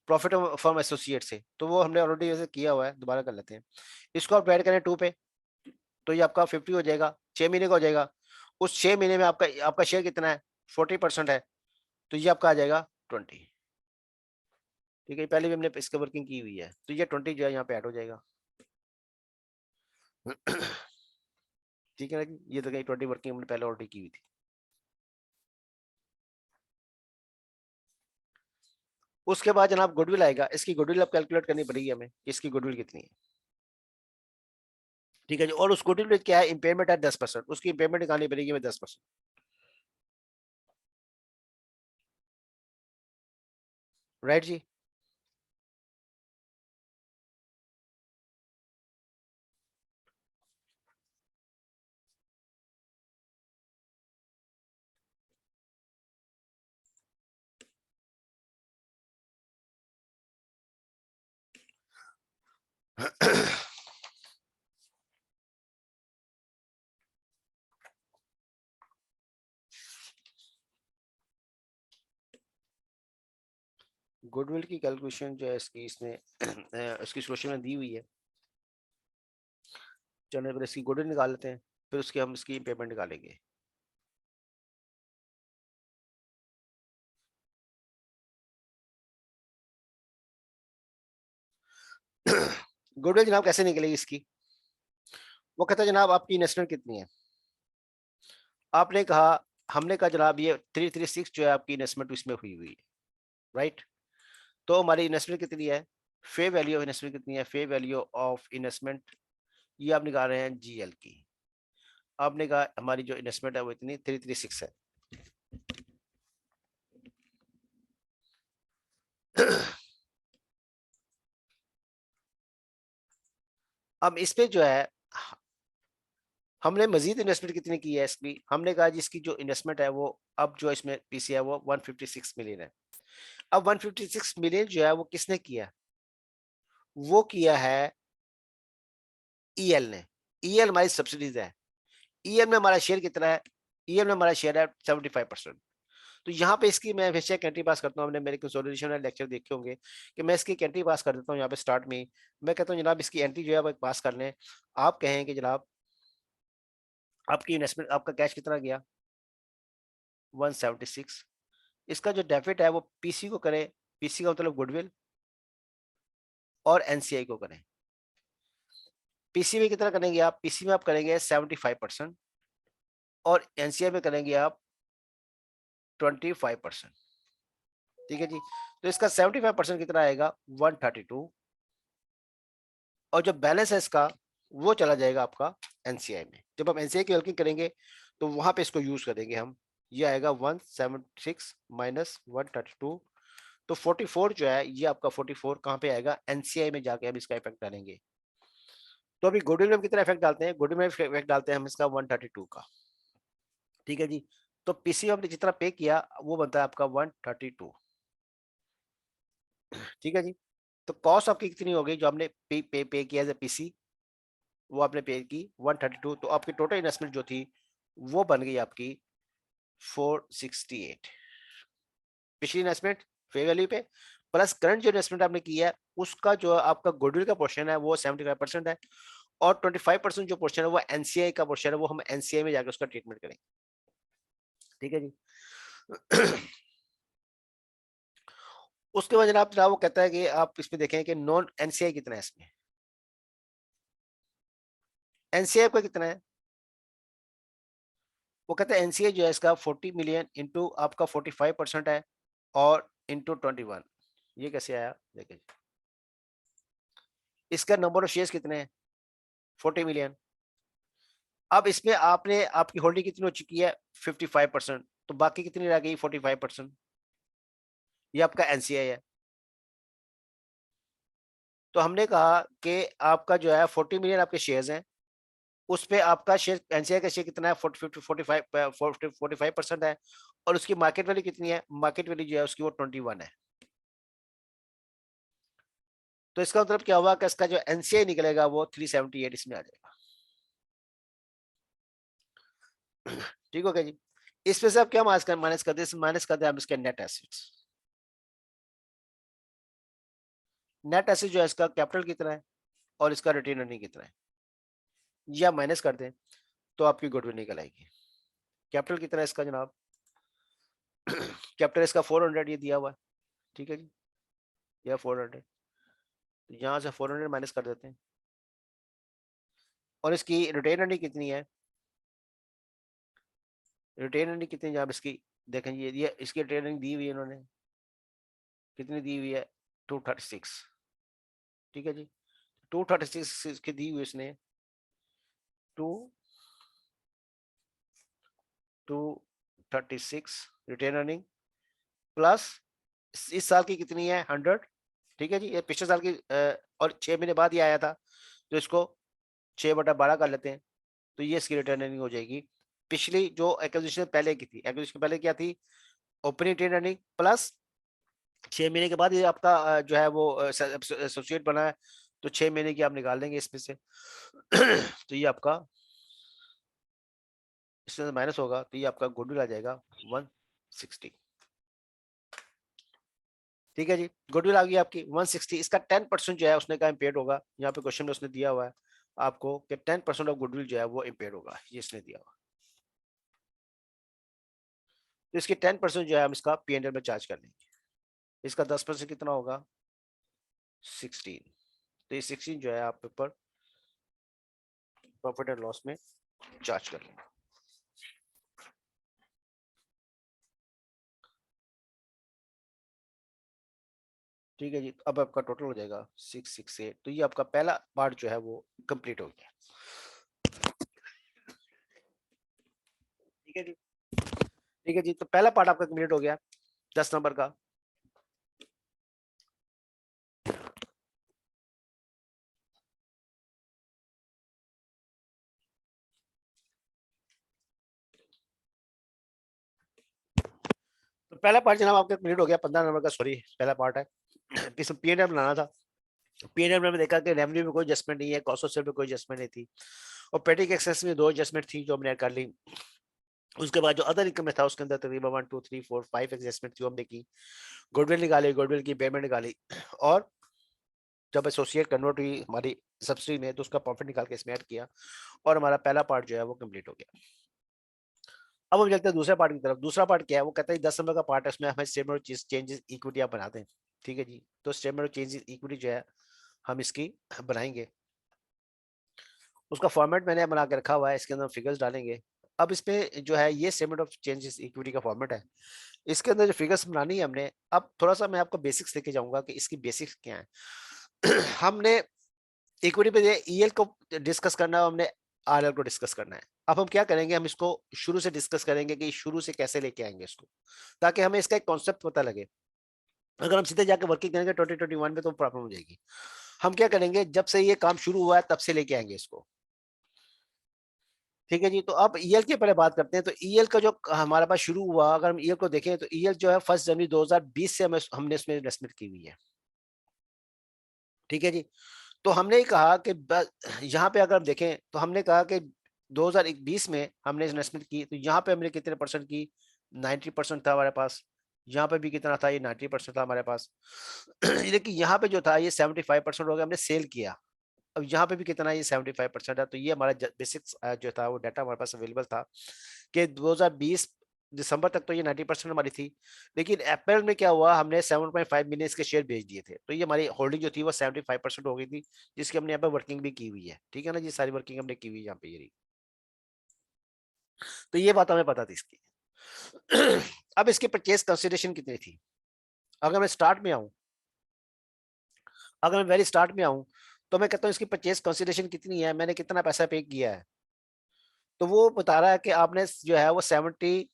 प्रॉफिट फ्रॉम एसोसिएट से, तो वो हमने ऑलरेडी वैसे किया हुआ है, दोबारा कर लेते हैं। इसको आप ऐड करें 2 पे, तो ये आपका 50 हो जाएगा, 6 महीने का हो जाएगा। उस 6 महीने में आपका आपका शेयर कितना है, 40% है, तो ये आपका आ जाएगा 20। ठीक है, पहले भी हमने इसके वर्किंग की हुई है, तो ये 20 जो है यहाँ पे ऐड हो जाएगा। ठीक है ना जी, ये तो कहीं 20 वर्किंग हमने पहले ऑलरेडी की हुई थी। उसके बाद जनाब गुडविल आएगा। इसकी गुडविल अब कैलकुलेट करनी पड़ेगी हमें, इसकी गुडविल कितनी है। ठीक है जी। और उस गुडविल में क्या है, इम्पेयरमेंट है 10%, उसकी इम्पेयरमेंट निकालनी पड़ेगी हमें 10%। राइट जी। गुडविल की कैलकुलेशन जो है इसकी इसमें इसकी सोल्यूशन में दी हुई है। चलो पहले इसकी गुडविल निकाल लेते हैं, फिर उसके हम इसकी पेमेंट निकालेंगे। गुडविल जनाब कैसे निकलेगी इसकी, वो कहता है जनाब आपकी इन्वेस्टमेंट कितनी है। आपने कहा, हमने कहा जनाब ये 336 जो है आपकी इन्वेस्टमेंट इसमें हुई हुई है, राइट। तो हमारी इन्वेस्टमेंट कितनी है, फे वैल्यू ऑफ इन्वेस्टमेंट कितनी है, फे वैल्यू ऑफ इन्वेस्टमेंट, ये आप निकाल रहे हैं जीएल की। आपने कहा हमारी जो इन्वेस्टमेंट है वो इतनी 336 है। अब इस पे जो है हमने मजीद इन्वेस्टमेंट कितनी की है इसकी, हमने कहा जी इसकी जो इन्वेस्टमेंट है वो अब जो इसमें पीसी है वो 156 मिलियन है। अब 156 मिलियन जो है वो किसने किया, वो किया है ईएल ने। ईएल हमारी सब्सिडीज है। ईएल में हमारा शेयर कितना है, ईएल में हमारा शेयर है 75%। तो यहाँ पे इसकी मैं हमेशा कैंट्री पास करता हूँ। हमने मेरे कंसोलिडेशन वाले लेक्चर देखे होंगे कि मैं इसकी कैंट्री पास कर देता हूँ यहाँ पे स्टार्ट में। मैं कहता हूँ जनाब इसकी एंट्री जो है वो पास कर लें। आप कहें कि जनाब आपकी इन्वेस्टमेंट, आपका कैश कितना गया 176। इसका जो डेबिट है वो पीसी को करें, पीसी का मतलब गुडविल, और एनसीआई को करें। पीसी में कितना करेंगे आप, पीसी में आप करेंगे 75% और एनसीआई में करेंगे आप 25%। ठीक है जी। तो इसका 75% कितना आएगा 132, और जो बैलेंस है इसका वो चला जाएगा आपका एनसीआई में। जब आप एनसीआई की वर्किंग करेंगे तो वहां पे इसको यूज करेंगे हम। ये आएगा 176 माइनस 132, तो 44 जो है ये आपका 44 कहाँ पे आएगा, एनसीआई में जाके हम इसका इफेक्ट डालेंगे। तो अभी गुडविल में कितना इफेक्ट डालते हैं, गुडविल में इफेक्ट डालते हैं हम इसका 132 का। ठीक है जी। तो पीसी में आपने जितना पे किया वो बनता है आपका 132। ठीक है जी। तो कॉस्ट आपकी कितनी हो गई जो आपने पे किया एज ए पीसी, वो आपने पे की 132, तो आपकी टोटल इन्वेस्टमेंट जो थी वो बन गई आपकी 468। पिछली इन्वेस्टमेंट फेयर वैल्यू पे प्लस करंट जो इन्वेस्टमेंट आपने किया है उसका जो आपका गुडविल का पोर्शन है वो 75% है, और 25% जो पोर्शन है वो एनसीआई का पोर्शन है, वो हम एनसीआई में जाकर उसका ट्रीटमेंट करेंगे। ठीक है जी। उसके बाद जनाब वो कहता है कि आप इसमें देखें कि नॉन एनसीआई कितना है इसमें। एनसीआई का कितना है, वो कहता है एनसीआई जो है इसका 40 मिलियन इंटू आपका 45% है और इंटू 21। ये कैसे आया देखिए, इसका नंबर ऑफ शेयर्स कितने हैं 40 मिलियन। अब इसमें आपने आपकी होल्डिंग कितनी हो चुकी है 55%, तो बाकी कितनी रह गई 45%, ये आपका एनसीआई है। तो हमने कहा कि आपका जो है 40 मिलियन आपके शेयर्स हैं, उस पे आपका शेयर एनसीआई का शेयर कितना है 45% है, और उसकी मार्केट वैल्यू कितनी है, मार्केट वैल्यू जो है उसकी वो 21 है। तो इसका मतलब क्या हुआ कि इसका जो एनसीआई निकलेगा वो 378 इसमें आ जाएगा। ठीक हो गया जी। इसमें से आप क्या माइनस कर दे, माइनस कर दे आप इसके नेट एसेट्स। नेट एसेट जो है इसका कैपिटल कितना है और इसका रिटेन अर्निंग कितना है, या माइनस कर दें तो आपकी गुडविल निकल आएगी। कैपिटल कितना है इसका जनाब, कैपिटल इसका 400 ये दिया हुआ है। ठीक है जी, या 400, तो यहाँ से 400 माइनस कर देते हैं। और इसकी रिटेन अर्निंग कितनी है, रिटेन अर्निंग कितनी जनाब इसकी देखें, ये इसकी रिटेन अर्निंग दी हुई है इन्होंने, कितनी दी हुई है 236। ठीक है जी, 236 की दी हुई इसने, टू 236 रिटेन अर्निंग प्लस इस साल की कितनी है 100। ठीक है जी, ये पिछले साल की और 6 महीने बाद ये आया था, तो इसको 6/12 कर लेते हैं, तो ये इसकी रिटर्न अर्निंग हो जाएगी। पिछली जो एक्विजिशन पहले की थी, एक्विजिशन पहले क्या थी, ओपनिंग रिटेन अर्निंग प्लस 6 महीने के बाद ये आपका जो है वो एसोसिएट बना है, तो 6 महीने की आप निकाल देंगे इसमें से। तो ये आपका इसमें माइनस होगा, तो ये आपका गुडविल आ जाएगा 160। ठीक है जी, गुडविल आ गई आपकी 160। इसका 10% जो है उसने कहा इम्पेयर्ड होगा, यहाँ पे क्वेश्चन में उसने दिया हुआ है आपको कि 10% ऑफ गुडविल जो है वो इम्पेयर्ड होगा, ये इसने दिया हुआ। तो इसकी 10% जो है हम इसका P&L में चार्ज कर लेंगे। इसका 10% कितना होगा 16, तो ये 16 जो है आप ऊपर प्रॉफिट एंड लॉस में चार्ज कर लेंगे। ठीक है जी, अब आपका टोटल हो जाएगा 668। तो ये आपका पहला पार्ट जो है वो कंप्लीट हो गया। ठीक है जी, ठीक है जी, तो पहला पार्ट आपका कंप्लीट हो गया 10 नंबर का। तो पहला पार्ट जनाब आपका कंप्लीट हो गया 15 नंबर का, सॉरी पहला पार्ट है। इसमें P&L बनाना था। P&L में देखा कि रेवेन्यू में कोई एडजस्टमेंट नहीं है, कॉस्ट ऑफ सेल में कोई एडजस्टमेंट नहीं थी, और पेटिक एक्सेस में 2 एडजस्टमेंट थी जो हमने कर ली। उसके बाद जो अदर इनकम में था उसके अंदर तकरीबन 1 2 3 4 5 एडजस्टमेंट थी हमने की। गुडविल निकाली, गुडविल की पेमेंट निकाली, और जब एसोसिएट कन्वर्ट हुई हमारी सब्सिडी में तो उसका प्रॉफिट निकाल के इसमें ऐड किया, और हमारा पहला पार्ट जो है वो कंप्लीट हो गया। अब हम चलते हैं दूसरे पार्ट की तरफ। दूसरा पार्ट क्या है, वो कहता है 10 नंबर का पार्ट है, उसमें हमें स्टेटमेंट ऑफ चेंजेस इक्विटी आप बनाते हैं। ठीक है जी, तो स्टेटमेंट ऑफ चेंजेस इक्विटी जो है हम इसकी बनाएंगे। उसका फॉर्मेट मैंने बना के रखा हुआ है, इसके अंदर फिगर्स डालेंगे। अब इसमें जो है ये स्टेटमेंट ऑफ चेंजेस इक्विटी का फॉर्मेट है, इसके अंदर जो फिगर्स बनानी है हमने। अब थोड़ा सा मैं आपको बेसिक्स लेके जाऊंगा कि इसकी बेसिक्स क्या है। हमने इक्विटी पे ईएल को डिस्कस करना है, हमने आरएल को डिस्कस करना है। अब हम क्या करेंगे, हम इसको शुरू से डिस्कस करेंगे कि शुरू से कैसे लेके आएंगे इसको, ताकि हमें इसका एक कॉन्सेप्ट पता लगे। अगर हम सीधे जाकर वर्किंग करेंगे 2021 में तो प्रॉब्लम हो जाएगी। हम क्या करेंगे, जब से ये काम शुरू हुआ है तब से लेके आएंगे इसको। ठीक है जी। तो अब ईएल की पहले बात करते हैं। तो ईएल का जो हमारे पास शुरू हुआ, अगर हम ईएल को देखें तो ईएल जो है 1 जनवरी 2020 से हमने इसमें इन्वेस्टमेंट की हुई है। ठीक है जी। तो हमने कहा कि यहाँ पे अगर हम देखें तो हमने कहा कि 2020 में हमने इन्वेस्टमेंट की, तो यहाँ पे हमने कितने परसेंट की, 90% था हमारे पास। यहाँ पे भी कितना था, ये 90% था हमारे पास। लेकिन यहाँ पे जो था ये 75% हो गया, हमने सेल किया। अब यहाँ पे भी कितना, ये 75% है। तो ये हमारा बेसिक जो था वो डाटा हमारे पास अवेलेबल था कि 2020 दिसंबर तक तो ये 90% हमारी थी। लेकिन अप्रैल में क्या हुआ, हमने 7.5 मिलियन इसके शेयर बेच दिए थे, तो ये हमारी होल्डिंग जो थी वो 75% हो गई थी, जिसकी हमने यहाँ पे वर्किंग भी की हुई है। ठीक है ना जी, सारी वर्किंग हमने की हुई है यहाँ पे, ये रही। तो ये बात हमें पता थी इसकी। अब इसकी परचेज कंसिडरेशन कितनी थी, अगर मैं स्टार्ट में आऊं, अगर मैं वेरी स्टार्ट में आऊं, तो मैं कहता हूँ इसकी परचेज कंसिडरेशन कितनी है, मैंने कितना पैसा पे किया है। तो वो बता रहा है कि आपने जो है वो 70,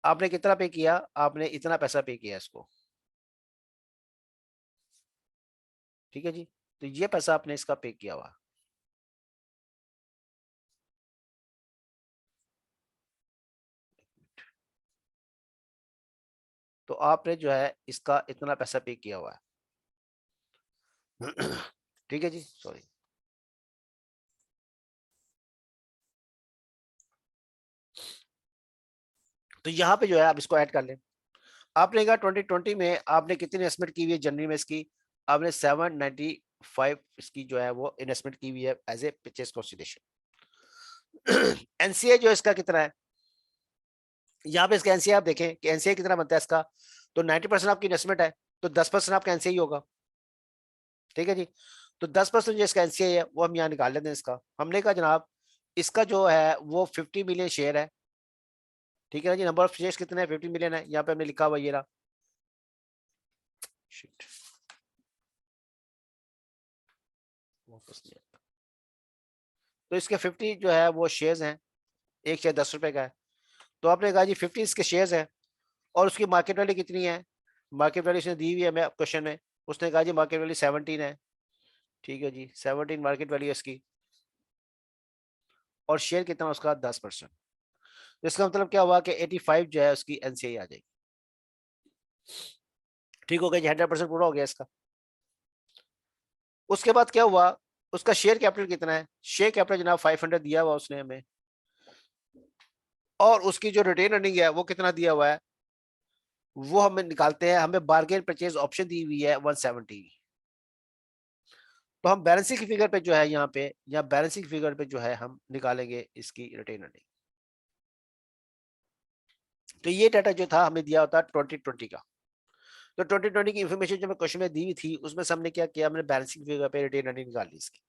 आपने कितना पे किया, आपने इतना पैसा पे किया इसको। ठीक है जी। तो ये पैसा आपने इसका पे किया हुआ। तो आपने जो है इसका इतना पैसा पे किया हुआ है। ठीक है जी, सॉरी। तो यहाँ पे जो है आप इसको ऐड कर लें। आपने कहा 2020 में आपने कितनी इन्वेस्टमेंट की हुई है जनवरी में इसकी, आपने 795 इसकी जो है वो इन्वेस्टमेंट की हुई है as a purchase consideration. NCA जो इसका कितना है, यहाँ पे इसका एनसीए आप देखें कि एनसीए कितना बनता है इसका। तो 90% आपकी इन्वेस्टमेंट है, तो 10% आपका एनसीए होगा। ठीक है जी। तो 10% जो इसका एनसीए है वो हम यहाँ निकाल लेते हैं इसका। हमने कहा जनाब इसका जो है वो 50 मिलियन शेयर है। ठीक है ना जी, नंबर ऑफ शेयर्स कितने हैं, 50 मिलियन है, यहाँ पे हमने लिखा हुआ ये रहा। शिट, वापस नहीं आया। तो इसके 50 जो है वो शेयर्स हैं, एक शेयर 10 रुपए का है। तो आपने कहा जी 50 इसके शेयर्स हैं, और उसकी मार्केट वैल्यू कितनी है, मार्केट वैल्यू इसने दी हुई है हमें क्वेश्चन में। उसने कहा जी मार्केट वैल्यू 17 है। ठीक है जी, 17 मार्केट वैल्यू इसकी, और शेयर कितना उसका 10%। इसका मतलब क्या हुआ कि 85 जो है उसकी एनसीआई आ जाएगी। ठीक हो गया जी, 100% पूरा हो गया इसका। उसके बाद क्या हुआ, उसका शेयर कैपिटल कितना है, शेयर कैपिटल जनाब 500 दिया हुआ उसने हमें, और उसकी जो रिटेन अर्निंग है वो कितना दिया हुआ है, वो हमें निकालते हैं। हमें बार्गेन परचेज ऑप्शन दी हुई है 170। तो हम बैलेंसिंग फिगर पे जो है यहाँ पे, या बैलेंसिंग फिगर पे जो है हम निकालेंगे इसकी रिटेन अर्निंग। तो ये डाटा जो था हमें दिया होता 2020 का। तो 2020 की इन्फॉर्मेशन जो हमें क्वेश्चन में दी हुई थी उसमें से हमने क्या किया, हमने बैलेंसिंग फिगर पे रिटेन अर्निंग निकाली इसकी।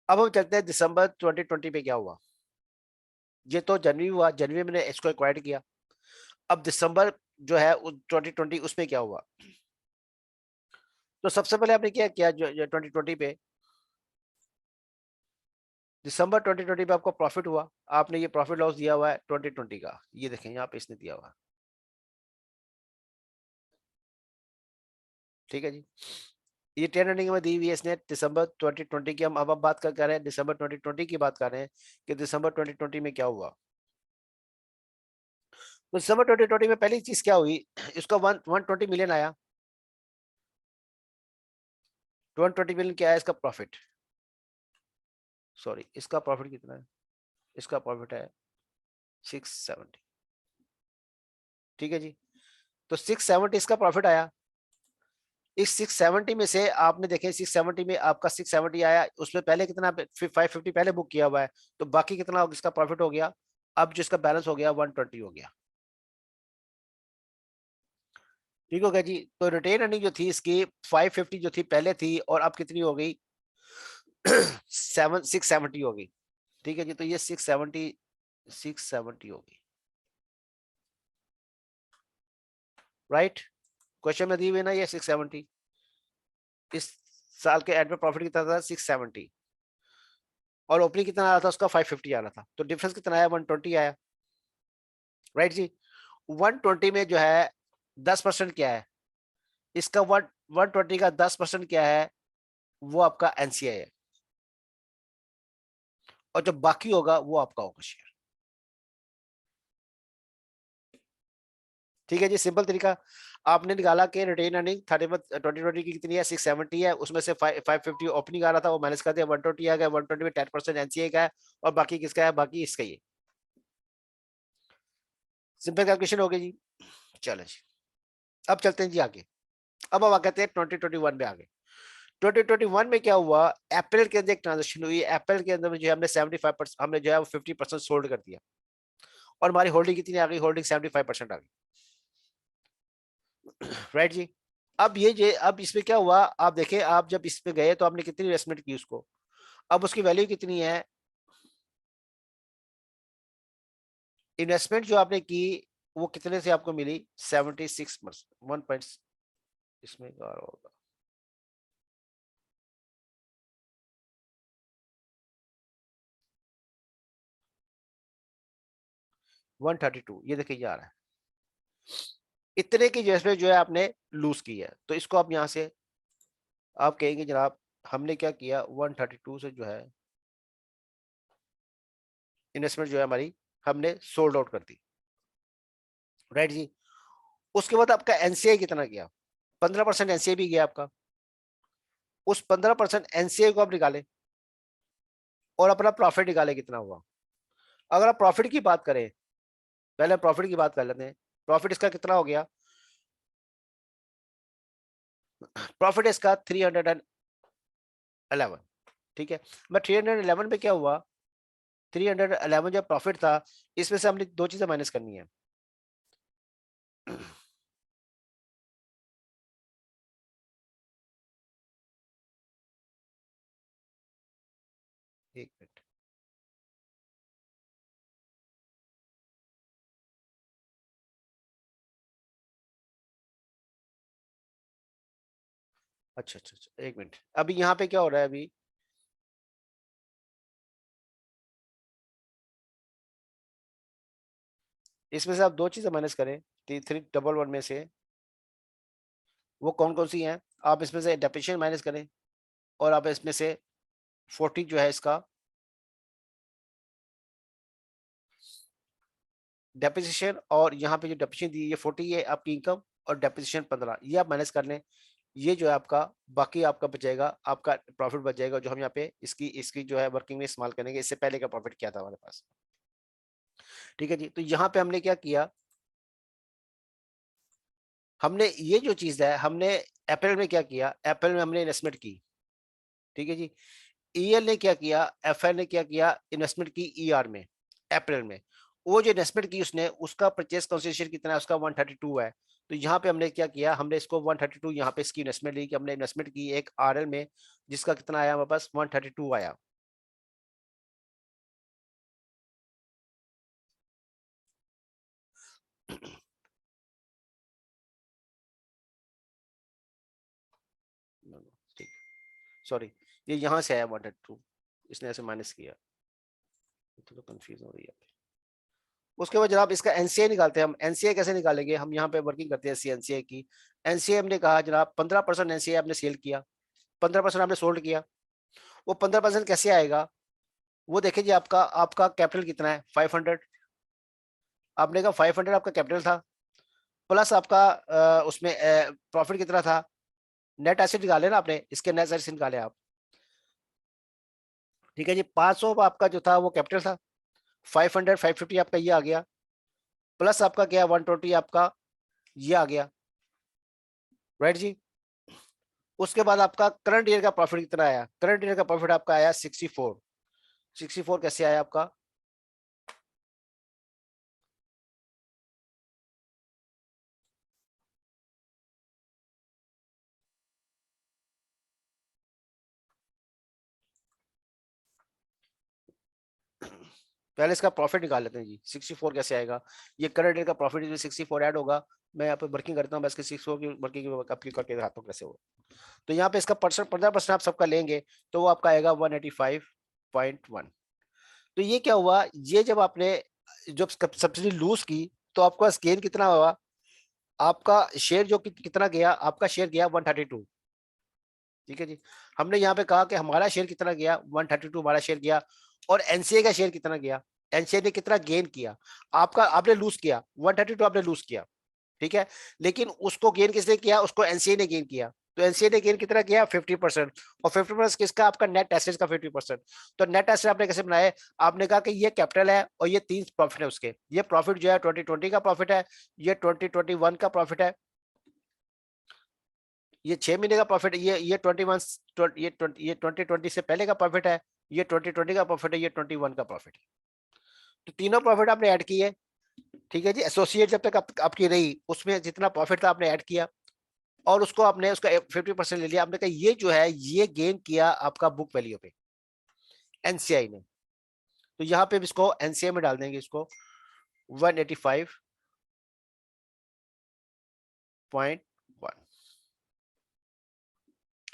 अब हम चलते हैं दिसंबर 2020 पे क्या हुआ। ये तो जनवरी हुआ, जनवरी में मैंने इसको एक्वायर्ड किया। अब दिसंबर जो है 2020 उसमें क्या हुआ। तो सबसे पहले आपने क्या किया, जो 2020 पे, दिसंबर 2020 पे आपको प्रॉफिट हुआ, आपने ये प्रॉफिट लॉस दिया हुआ है 2020 का, ये देखें यहाँ पे इसने दिया हुआ है। ठीक है जी। ये 10 रनिंग में दी हुई है इसने दिसंबर 2020 की। हम अब बात कर रहे हैं दिसंबर 2020 की बात कर रहे हैं कि दिसंबर 2020 में क्या हुआ। तो दिसंबर 2020 में पहली चीज क्या हुई, इसका 120 मिलियन आया। 120 मिलियन क्या है इसका प्रॉफिट, सॉरी इसका प्रॉफिट कितना है, इसका प्रॉफिट है 670। ठीक है जी। तो 670 इसका प्रॉफिट आया। इस 670 में से आपने देखे 670 में आपका 670 आया, उसमें पहले कितना 550 पहले बुक किया हुआ है, तो बाकी कितना इसका प्रॉफिट हो गया। अब जिसका बैलेंस हो गया 120 हो गया। ठीक हो गया जी। तो रिटेन अर्निंग जो थी इसकी 550 जो थी पहले थी, और अब कितनी हो गई, 670 हो गई। ठीक है जी। तो ये 670 हो गई, राइट। क्वेश्चन में दी हुई ना ये 670। इस साल के एंड में प्रॉफिट कितना था 670, और ओपनिंग कितना आ रहा था उसका 550 आ रहा था, तो डिफरेंस कितना आया 120 आया, राइट जी। 120 में जो है 10% क्या है, इसका 120 का 10% क्या है, वो आपका एनसीआई है। और जो बाकी होगा वो आपका होगा शेयर। ठीक है जी, सिंपल तरीका। आपने निकाला कि रिटेन अर्निंग 2020 की कितनी है, 670 है, उसमें से 550 ओपनिंग आ रहा था, वो माइनस कर दिया, 120 आ गया, 120 में 10% एनसीए का है, और बाकी किसका है, बाकी इसका ही है। सिंपल कैलकुलेशन हो गई जी। चलो जी, अब चलते हैं जी आगे। अब हम कहते हैं 2021 में आगे। 2021 में क्या हुआ, अप्रैल के अंदर एक ट्रांजेक्शन हुई, अप्रैल के अंदर जो है हमने 75%, हमने जो है 50% सोल्ड कर दिया, और हमारी होल्डिंग कितनी आ गई, होल्डिंग 75% आ गई। राइट जी। अब अब इसमें क्या हुआ, आप देखें, आप जब इसमें गए तो आपने कितनी इन्वेस्टमेंट की उसको, अब उसकी वैल्यू कितनी है, इन्वेस्टमेंट जो आपने की वो कितने से आपको मिली, 76%, 1 पॉइंट, इसमें क्या होगा, 132, ये देखिए ये आ रहा है। इतने की इन्वेस्टमेंट जो है आपने लूज की है, तो इसको आप यहां से आप कहेंगे जनाब हमने क्या किया, 132 से जो है इन्वेस्टमेंट जो है हमारी हमने सोल्ड आउट कर दी। राइट जी। उसके बाद आपका एनसीआई कितना गया, 15% एनसीआई भी गया आपका। उस 15% एनसीआई को आप निकाले और अपना प्रॉफिट निकाले कितना हुआ। अगर आप प्रॉफिट की बात करें, पहले प्रॉफिट की बात कर लेते हैं, प्रॉफिट इसका कितना हो गया, प्रॉफिट इसका 311। ठीक है, मैं 311 पे क्या हुआ, 311 जो प्रॉफिट था, इसमें से हमने दो चीजें माइनस करनी है। एक मिनट, अच्छा अच्छा अच्छा, एक मिनट, अभी यहाँ पे क्या हो रहा है, अभी इसमें से आप दो चीजें माइनस करें, 311 में से, वो कौन कौन सी हैं, आप इसमें से डेप्रिसिएशन माइनस करें, और आप इसमें से 40 जो है इसका डेप्रिसिएशन, और यहाँ पे जो डेप्रिसिएशन दी है 40 है आपकी इनकम, और डेप्रिसिएशन 15, ये आप माइनस कर लें, ये जो है आपका बाकी आपका बचेगा, आपका प्रॉफिट बच जाएगा, जो हम यहाँ पे इसकी इसकी जो है वर्किंग में इस्तेमाल करेंगे, इससे पहले का प्रॉफिट क्या था हमारे पास। ठीक है जी, तो यहाँ पे हमने क्या किया, हमने ये जो चीज है, हमने अप्रैल में क्या किया, अप्रैल में हमने इन्वेस्टमेंट की। ठीक है जी, ईएल ने क्या किया, एफएल ने क्या किया, इन्वेस्टमेंट की ईआर में, अप्रैल में। वो जो इन्वेस्टमेंट की उसने, उसका परचेस कंसिडरेशन कितना है, उसका 132 है। तो यहाँ पे हमने क्या किया, हमने इसको 132 यहाँ पे इसकी इन्वेस्टमेंट ली, कि हमने इन्वेस्टमेंट की एक आरएल में, जिसका कितना आया हमारे पास, 132 आया। ठीक, सॉरी, ये यहाँ से आया 132, इसने ऐसे माइनस किया, तो कंफ्यूज हो रही है। उसके बाद जनाब इसका एनसीए निकालते हैं हम। एनसीए कैसे निकालेंगे, हम यहाँ पे वर्किंग करते हैं एनसीए की। एनसीए हमने कहा जनाब 15% एनसीए आपने सेल किया, 15% आपने सोल्ड किया, वो 15% कैसे आएगा, वो देखिए जी, आपका आपका कैपिटल कितना है, 500, आपने कहा 500 आपका कैपिटल था, प्लस आपका उसमें प्रॉफिट कितना था, नेट एसेट निकाले ना आपने, इसके नेट एसेट निकाले आप। ठीक है जी, 500 आपका जो था वो कैपिटल था, 500 550 आपका ये आ गया, प्लस आपका क्या, 120 आपका ये आ गया। राइट जी। उसके बाद आपका करंट ईयर का प्रॉफिट कितना आया, करंट ईयर का प्रॉफिट आपका आया 64। 64 कैसे आया आपका, पहले इसका प्रॉफिट निकाल लेते हैं जी, 64 कैसे आएगा, ये करंट ईयर का प्रॉफिट इसमें 64 ऐड होगा। मैं यहाँ पे वर्किंग करता हूँ, बस 64 की वर्किंग आपकी करके दिखाता हूँ कैसे होगा। तो यहाँ पे इसका परसेंट 15% आप सबका लेंगे, तो वो आपका आएगा 185.1। तो ये क्या हुआ, ये जब आपने जब सब्सिडी लूज की, तो आपका गेन कितना हुआ, आपका शेयर जो कितना गया, आपका शेयर गया 132। ठीक है जी, हमने यहाँ पे कहा कि हमारा शेयर कितना गया, 132 हमारा शेयर गया, और एनसीए का शेयर कितना गया, एनसीए ने कितना गेन किया, आपका आपने लूज किया 132 आपने लूज किया, ठीक है, लेकिन उसको गेन किसने किया, उसको एनसीए ने गेन किया, तो एनसीए ने गेन कितना किया 50%, और 50% किसका, आपका नेट एसेट्स का 50%। तो नेट एसेट आपने कैसे बनाए, आपने कहा कि ये कैपिटल है और ये 3 प्रॉफिट है उसके, ये प्रॉफिट जो है 2020 का प्रॉफिट है, ये 2021 का प्रॉफिट है, ये 6 महीने का प्रॉफिट, ये 21, ये 2020 से पहले का प्रॉफिट है, ये 2020 का प्रॉफिट है, ये 21 का प्रॉफिट है। तो तीनों प्रॉफिट आपने ऐड किए, ठीक है जी, एसोसिएट जब तक आपकी रही उसमें जितना प्रॉफिट था आपने ऐड किया, और उसको आपने उसका 50% ले लिया, आपने कहा ये जो है ये गेन किया आपका बुक वैल्यू पे एनसीआई ने, तो यहाँ पे इसको एनसीआई में डाल देंगे इसको 185.1।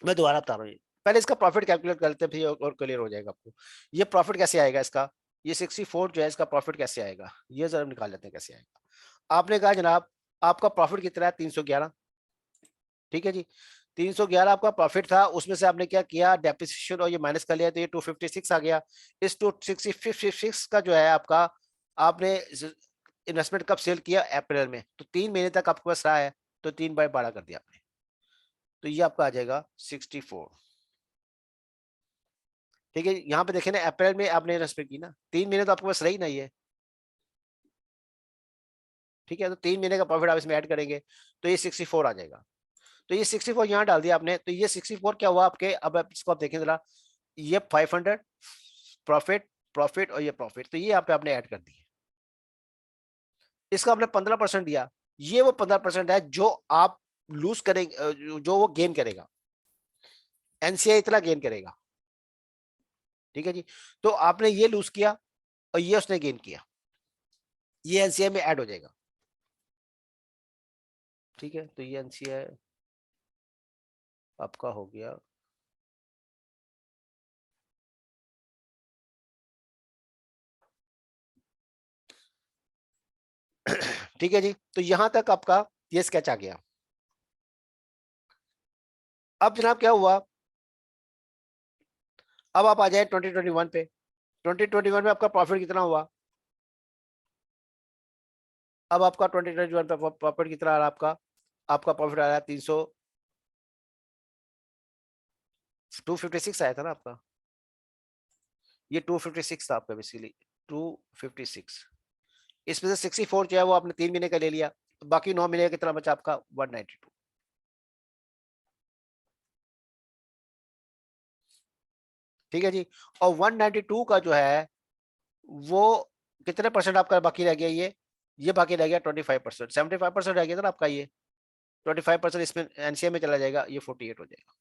मैं दोबारा बता रहा हूँ, पहले इसका प्रॉफिट कैलकुलेट करते हैं फिर और क्लियर हो जाएगा आपको। ये प्रॉफिट कैसे आएगा इसका, ये 64 जो है इसका प्रॉफिट कैसे आएगा, ये जरा निकाल लेते हैं कैसे आएगा। आपने कहा जनाब आपका प्रॉफिट कितना है 311, ठीक है जी, 311 आपका प्रॉफिट था, उसमें से आपने क्या किया डेप्रिसिएशन और ये माइनस कर लिया, तो ये 256 आ गया। इस 256 का जो है आपका, आपने इन्वेस्टमेंट कब सेल किया, अप्रैल में, तो 3 महीने तक आपके पास रहा है, तो 3/12 कर दिया आपने, तो ये आपका आ जाएगा 64, ठीक है। यहाँ पे देखें ना अप्रैल में आपने इन्वेस्टमेंट की ना, 3 महीने तो आपके पास रही ना ये, ठीक है, तो 3 महीने का प्रॉफिट आप इसमें ऐड करेंगे तो ये 64 आ जाएगा। तो ये 64 यहाँ डाल दिया आपने, तो ये 64 क्या हुआ आपके, अब आप इसको आप देखें जरा, ये 500 प्रॉफिट, प्रॉफिट और ये प्रॉफिट, तो ये यहाँ पे आपने ऐड कर दिए, इसका आपने 15% दिया, ये वो 15% है जो आप लूज करेंगे, जो वो गेन करेगा, एनसीआई इतना गेन करेगा, ठीक है जी। तो आपने ये लूज किया और ये उसने गेन किया, ये एनसीआई में ऐड हो जाएगा, ठीक है, तो ये एनसीआई आपका हो गया। ठीक है जी, तो यहां तक आपका ये स्केच आ गया। अब जनाब क्या हुआ, अब आप आ जाए 2021 पे, 2021 में आपका प्रॉफिट कितना हुआ, अब आपका 2021 पे प्रॉफिट कितना आ रहा है आपका, आपका प्रॉफिट आ रहा है 300, 256 आया था ना आपका, ये 256 था आपका बेसिकली, 256, इसमें से 64 जो है वो आपने 3 महीने का ले लिया, बाकी 9 महीने का कितना बचा आपका 192, ठीक है जी। और 192 का जो है वो कितने परसेंट आपका बाकी रह गया, ये बाकी रह गया 25%, 75% रह गया था ना आपका, ये 25% इसमें एनसीए में चला जाएगा, ये 48 हो जाएगा।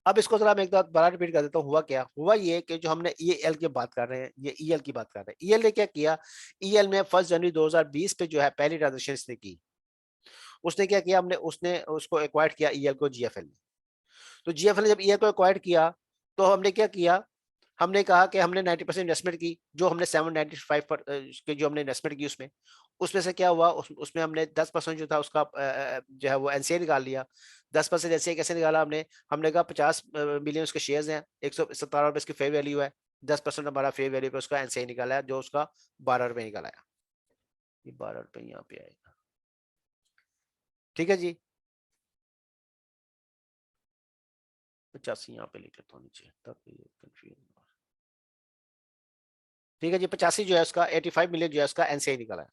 अब इसको जरा मैं एक बार दोबारा रिपीट कर देता हूँ, हुआ क्या, हुआ ये कि जो हमने ईएल की बात कर रहे हैं, ये ईएल की बात कर रहे हैं, ईएल ने क्या किया, ईएल में 1 जनवरी 2020 पे जो है पहली ट्रांजेक्शन इसने की, उसने क्या किया, हमने उसने उसको एक्वायर्ड किया ईएल को जीएफएल ने, तो जीएफएल ने जब ईएल को एक्वायर्ड किया तो हमने क्या किया, हमने कहा कि हमने 90% इन्वेस्टमेंट की, जो हमने 795 पर के जो हमने इन्वेस्टमेंट की उसमें, उसमें से क्या हुआ, उसमें हमने 10% जो था उसका जो है वो एनसीए निकाल लिया। 10% एनसीए कैसे निकाला हमने, हमने कहा 50 मिलियन उसके शेयर्स हैं, 117 रुपए इसकी फेयर वैल्यू है, 10% हमारा फेयर वैल्यू पे उसका एनसीए निकाला है, जो उसका 12 रुपए निकाला है, ये 12 रुपए यहाँ पे आएगा, ठीक है जी। 85 यहाँ पे लिख लेता हूँ नीचे ताकि कंफ्यूजन, ठीक है जी, 85 जो है उसका 85 मिलियन जो है उसका एनसीआई निकाला है।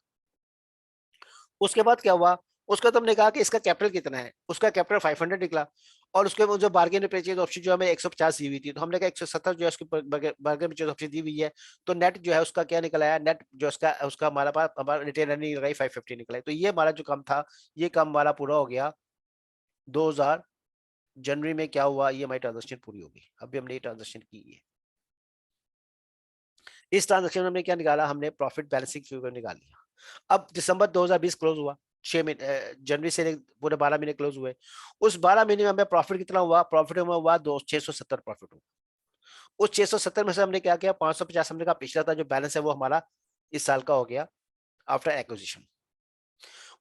उसके बाद क्या हुआ, उसका तो हमने कहा कि इसका कैपिटल कितना है, उसका कैपिटल 500 निकला, और उसके जो बार्गेन परचेज ऑप्शन जो हमें 150 दी हुई थी, तो हमने कहा 170 जो है उसकी बार्गेन परचेज ऑप्शन दी हुई है, तो नेट जो है उसका क्या निकला है, नेट जो उसका उसका हमारा पास हमारा रिटेन अर्निंग लगाई 550 निकला है, तो ये हमारा जो काम था ये काम हमारा पूरा हो गया 2000 जनवरी में, क्या हुआ, ये हमारी ट्रांजेक्शन पूरी होगी, अभी हमने ये ट्रांजेक्शन की है, इस ट्रांजेक्शन में हमने क्या निकाला, हमने प्रॉफिट बैलेंसिंग फिगर निकाल लिया। अब दिसंबर 2020 क्लोज हुआ, 6 महीने जनवरी से पूरे 12 महीने क्लोज हुए, उस 12 महीने में हमें प्रॉफिट कितना हुआ, प्रॉफिट में हुआ 670 प्रॉफिट हुआ, उस 670 में से हमने क्या किया 550 हमने का पिछला था जो बैलेंस है वो हमारा इस साल का हो गया आफ्टर एक्विजिशन,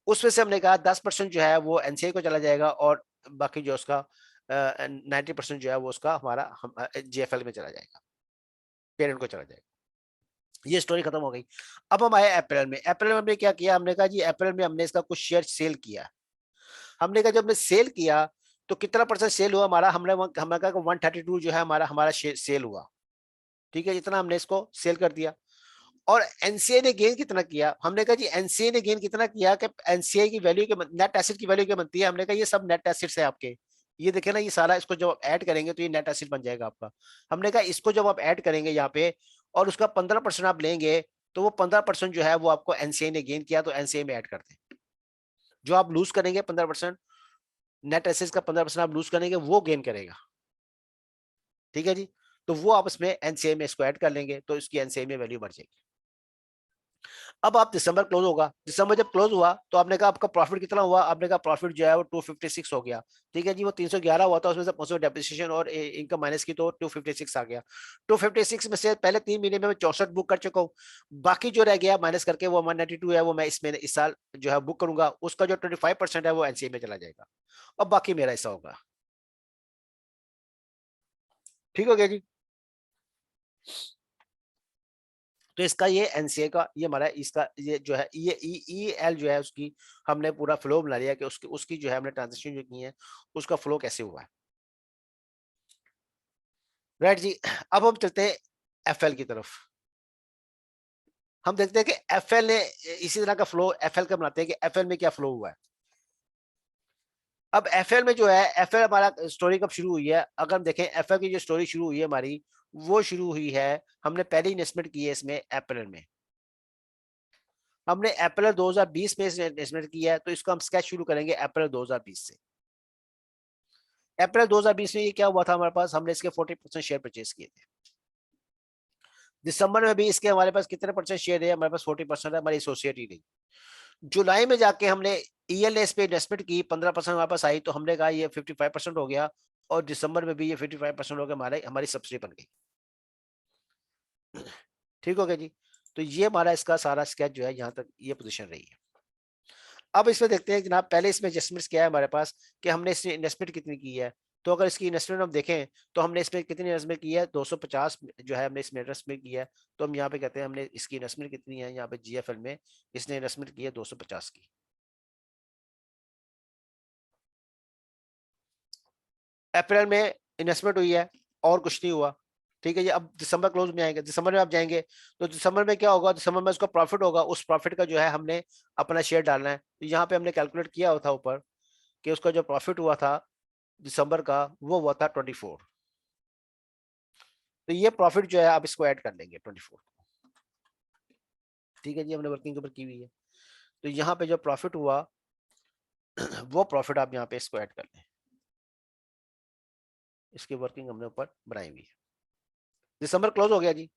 उसमें से हमने कहा 10% जो है वो एनसीए को चला जाएगा, और बाकी जो उसका 90% जो है वो उसका हमारा JFL में चला जाएगा, पेरेंट को चला जाएगा। ये स्टोरी खत्म हो गई। अब हम आए अप्रैल में। अप्रैल में हमने क्या किया, हमने कहा जी अप्रैल में हमने इसका कुछ शेयर सेल किया। हमने कहा जब हमने सेल किया तो कितना परसेंट सेल हुआ हमारा, हमने कहा 132 जो है हमारा हमारा सेल हुआ। ठीक है, इतना हमने इसको सेल कर दिया। और एनसीए ने गेन कितना किया, हमने कहा जी एनसीए ने गेन कितना किया कि एनसीए की वैल्यू के नेट एसेट की वैल्यू क्या बनती है, हमने कहा ये सब नेट एसेट्स है आपके। ये देखे ना, ये सारा इसको जब आप ऐड करेंगे तो ये नेट एसेट बन जाएगा आपका। हमने कहा इसको जब आप ऐड करेंगे यहाँ पे और उसका 15% आप लेंगे तो वो 15% जो है वो आपको एनसीए ने गेन किया, तो एनसीए में ऐड कर दें। जो आप लूज करेंगे 15%, नेट एसेट्स का 15% आप लूज करेंगे, वो गेन करेगा। ठीक है जी, तो वो आप इसमें एनसीए में इसको ऐड कर लेंगे तो इसकी एनसीए में वैल्यू बढ़ जाएगी। अब आप दिसंबर क्लोज होगा, दिसंबर जब क्लोज हुआ तो आपने कहा आपका प्रॉफिट कितना हुआ, आपने कहा प्रॉफिट जो है वो 256 हो गया। ठीक है जी, वो 311 हुआ था, उसमें से उसमें डेप्रिसिएशन और इनकम माइनस की तो 256 आ गया। 256 में से पहले 3 महीने में मैं 64 बुक कर चुका हूँ। बाकी जो रह गया माइनस करके वो 192 है, वो मैं इसमें इस साल जो है बुक करूंगा, उसका जो 25% है वो एनसीए में चला जाएगा और बाकी मेरा ऐसा होगा। ठीक हो गया जी। तो इसका ये एनसीए का ये हमारा इसका ये जो है ये ई एल जो है उसकी हमने पूरा फ्लो बना लिया कि उसकी उसकी जो है हमने ट्रांजेक्शन जो की है उसका फ्लो कैसे हुआ है। राइट जी, अब हम चलते हैं एफएल की तरफ। हम देखते हैं कि एफएल ने इसी तरह का फ्लो एफएल का बनाते हैं कि एफएल में क्या फ्लो हुआ है। अब एफएल में जो है एफएल हमारा स्टोरी कब शुरू हुई है, अगर हम देखें एफएल की जो स्टोरी शुरू हुई है हमारी, वो शुरू हुई है हमने पहली इन्वेस्टमेंट की है इसमें अप्रैल में। हमने अप्रैल 2020 में इन्वेस्टमेंट किया है, तो इसको हम स्केच शुरू करेंगे अप्रैल 2020 से। अप्रैल 2020 में ये क्या हुआ था हमारे पास, हमने इसके 40% शेयर परचेज किए थे। दिसंबर में भी इसके हमारे पास कितने परसेंट शेयर है, हमारे पास 40% है, हमारी एसोसिएट ही नहीं। जुलाई में जाके हमने ईएलएस पे इन्वेस्टमेंट की, 15% हमारे पास आई, तो हमने कहा ये 55% हो गया। और दिसंबर में भी ये 55% हो गया, हमारे हमारी सब्सिडी बन गई। ठीक हो गया जी। तो ये हमारा इसका सारा स्केच जो है यहाँ तक ये पोजीशन रही है। अब इसमें देखते हैं जनाब, पहले इसमें एडजस्टमेंट्स क्या है हमारे पास कि हमने इसमें इन्वेस्टमेंट कितनी की है। तो अगर इसकी इन्वेस्टमेंट हम देखें तो हमने इसमें कितनी इन्वेस्टमेंट की है, 250 जो है हमने इसमें इन्वेस्टमेंट की है। तो हम यहाँ पे कहते हैं हमने इसकी इन्वेस्टमेंट कितनी है, यहाँ पे जीएफएल में इसने इन्वेस्टमेंट की है 250 की। अप्रैल में इन्वेस्टमेंट हुई है और कुछ नहीं हुआ। ठीक है जी, अब दिसंबर क्लोज में आएंगे, दिसंबर में आप जाएंगे तो दिसंबर में क्या होगा, दिसंबर में उसका प्रॉफिट होगा, उस प्रॉफिट का जो है हमने अपना शेयर डालना है। तो यहाँ पे हमने कैलकुलेट किया था ऊपर कि उसका जो प्रॉफिट हुआ था दिसंबर का वो हुआ था 24। तो ये प्रॉफिट जो है आप इसको ऐड कर लेंगे 24। ठीक है जी, हमने वर्किंग के ऊपर की हुई है। तो यहाँ पे जो प्रॉफिट हुआ वो प्रॉफिट आप यहाँ पे इसको ऐड कर लें, इसकी वर्किंग हमने ऊपर बनाई हुई है। दिसंबर क्लोज हो गया जी।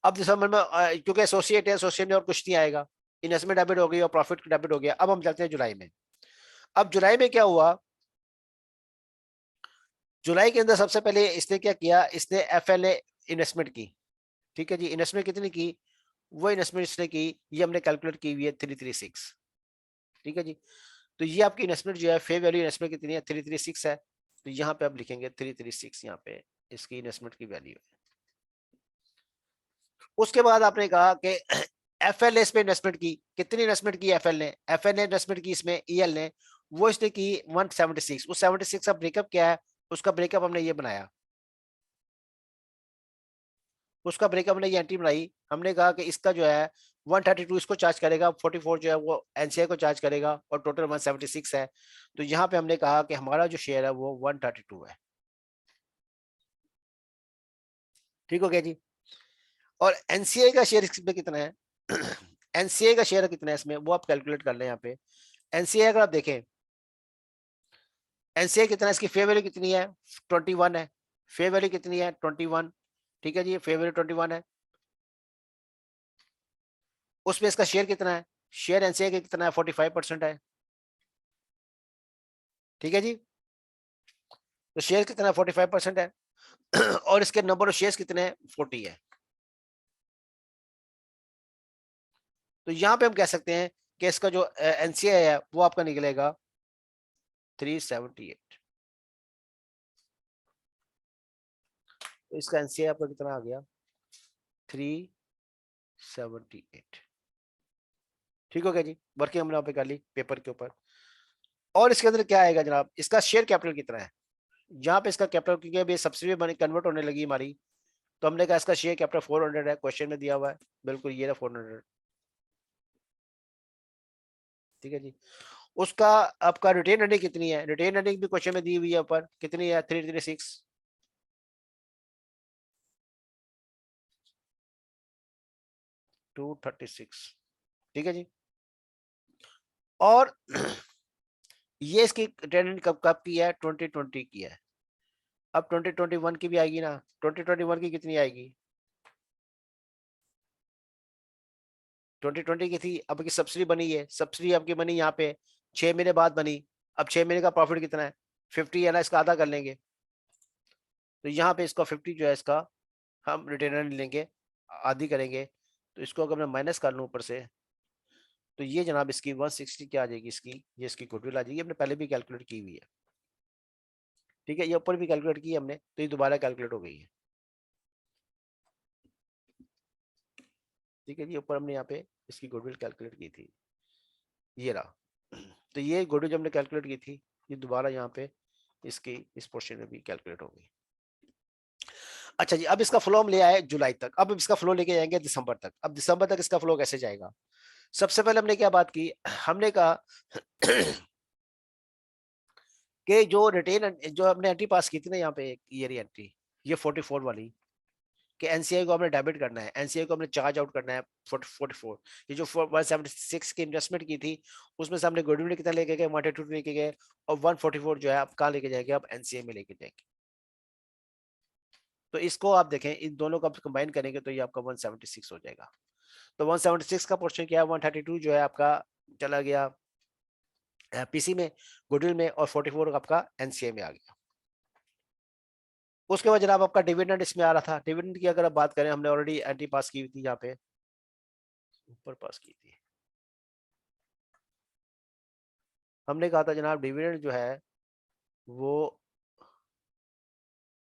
अब दिसंबर में क्योंकि एसोसिएट है, एसोसिएट में और कुछ नहीं आएगा, इन्वेस्टमेंट डेबिट हो गई और प्रॉफिट डेबिट हो गया। अब हम चलते हैं जुलाई में। अब जुलाई में क्या हुआ, जुलाई के अंदर सबसे पहले इसने क्या किया, इसने एफएलए इन्वेस्टमेंट की। ठीक है जी, इन्वेस्टमेंट कितनी की, वो इन्वेस्टमेंट इसने की, ये हमने कैलकुलेट की हुई है 336। ठीक है जी, तो ये आपकी इन्वेस्टमेंट जो है फेयर वैल्यू इन्वेस्टमेंट कितनी है, 336 है। तो यहाँ पे आप लिखेंगे 336, यहाँ पे इसकी इन्वेस्टमेंट की वैल्यू है। उसके बाद आपने कहा कि एफएल ने इस पे इन्वेस्टमेंट की, कितनी इन्वेस्टमेंट की एफएल ने, एफएल ने इन्वेस्टमेंट की इसमें ईएल ने, वो इसने की 176। उस 76 का ब्रेकअप क्या है, उसका ब्रेकअप हमने ये बनाया, उसका ब्रेकअप हमने ये एंट्री बनाई। हमने कहा कि इसका जो है 132 इसको चार्ज करेगा, 44 जो है वो एनसीआई को चार्ज करेगा और टोटल 176 है। तो यहाँ पे हमने कहा कि हमारा जो शेयर है वो 132 है। ठीक हो गया जी। और एनसीआई का शेयर इसमें कितना है एनसीआई का शेयर कितना है इसमें, वो आप कैलकुलेट कर लें यहाँ पे। एनसीआई अगर आप देखें, एनसीआई कितना है, इसकी फेयर वैल्यू कितनी है, 21 है। फेयर वैल्यू कितनी है, 21। ठीक है जी, फेयर वैल्यू 21 है। उसमें इसका शेयर कितना है, शेयर एनसीआई का कितना है, 45% है। ठीक है जी, तो शेयर कितना है, 45% है और इसके नंबर ऑफ शेयर्स कितने हैं, 40 है। तो यहाँ पे हम कह सकते हैं कि इसका जो एनसीआई है वो आपका निकलेगा 378। तो इसका एनसीए आपका कितना आ गया 378। ठीक हो गया जी, वर्किंग हमने यहाँ पे कर ली पेपर के ऊपर। और इसके अंदर क्या आएगा जनाब, इसका शेयर कैपिटल कितना है, जहां पे इसका कैपिटल, क्योंकि अभी सब्सिडी बनी कन्वर्ट होने लगी हमारी, तो हमने कहा इसका शेयर कैपिटल 400 है, क्वेश्चन में दिया हुआ है बिल्कुल ये रहा 400। ठीक है जी। उसका आपका रिटेन अर्निंग कितनी है, रिटेन अर्निंग भी क्वेश्चन में दी हुई है ऊपर, कितनी है 336। 236। ठीक है जी। और ये इसकी रिटेन अर्निंग कब कब की है, 2020 की है। अब 2021 की भी आएगी ना, 2021 की कितनी आएगी, 2020 की थी, अब की सब्सिडी बनी है, सब्सिडी आपकी बनी यहाँ पे 6 महीने बाद बनी। अब 6 महीने का प्रॉफिट कितना है 50 है ना, इसका आधा कर लेंगे, तो यहाँ पे इसका 50 जो है इसका हम रिटेन लेंगे, आधी करेंगे, तो इसको अगर मैं माइनस कर लूँ ऊपर से, तो ये जनाब इसकी 160 क्या आ जाएगी, इसकी ये इसकी गुडविल आ जाएगी, हमने पहले भी कैलकुलेट की हुई है। ठीक है, ये ऊपर भी कैलकुलेट की है हमने, तो ये दोबारा कैलकुलेट हो गई है। ठीक है जी, ऊपर हमने यहाँ पे इसकी गुडविल कैलकुलेट की थी, ये रहा। तो ये गुडविल जो हमने कैलकुलेट की थी, ये दोबारा यहाँ पे इसकी इस पोर्शन में भी कैलकुलेट हो गई। अच्छा जी, अब इसका फ्लो हम ले आए जुलाई तक, अब इसका फ्लो लेके जाएंगे दिसंबर तक। अब दिसंबर तक इसका फ्लो कैसे जाएगा, सबसे पहले हमने क्या बात की, हमने कहा कि जो रिटेन जो हमने एंट्री पास की थी ना यहाँ पे एक ईयर एंट्री, ये 44 वाली, कि एनसीआई को हमने डेबिट करना है, एनसीआई को हमने चार्ज आउट करना है 44। ये जो 176 की इन्वेस्टमेंट की थी, उसमें से हमने गुडविल कितना लेके गए 182 लेके गए, और 144 जो है आप कहाँ लेके जाएंगे, आप एनसीआई में लेके जाएंगे। तो इसको आप देखें, इन दोनों को कंबाइन करेंगे तो ये आपका 176 हो जाएगा। तो 176 का पोर्शन क्या है, 132 जो है आपका चला गया पीसी में, गुडविल में, और 44 आपका एनसीए में आ गया। उसके बाद जनाब आपका डिविडेंड इसमें आ रहा था, डिविडेंड की अगर आप बात करें, हमने ऑलरेडी एंटी पास की हुई थी, यहाँ पे ऊपर पास की थी, हमने कहा था जनाब डिविडेंड जो है वो,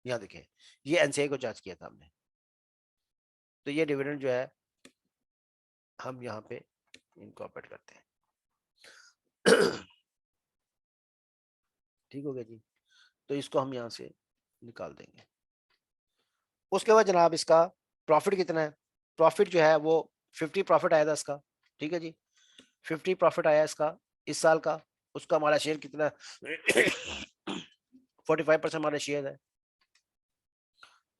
यहाँ देखें, ये एनसीए को चार्ज किया था हमने, तो ये डिविडेंड जो है हम यहाँ पे इनकॉर्पोरेट करते हैं। ठीक हो गया जी, तो इसको हम यहाँ से निकाल देंगे। उसके बाद जनाब इसका प्रॉफिट कितना है, प्रॉफिट जो है वो 50 प्रॉफिट आया था इसका। ठीक है जी, 50 प्रॉफिट आया इसका इस साल का। उसका हमारा शेयर कितना 45% हमारा शेयर है,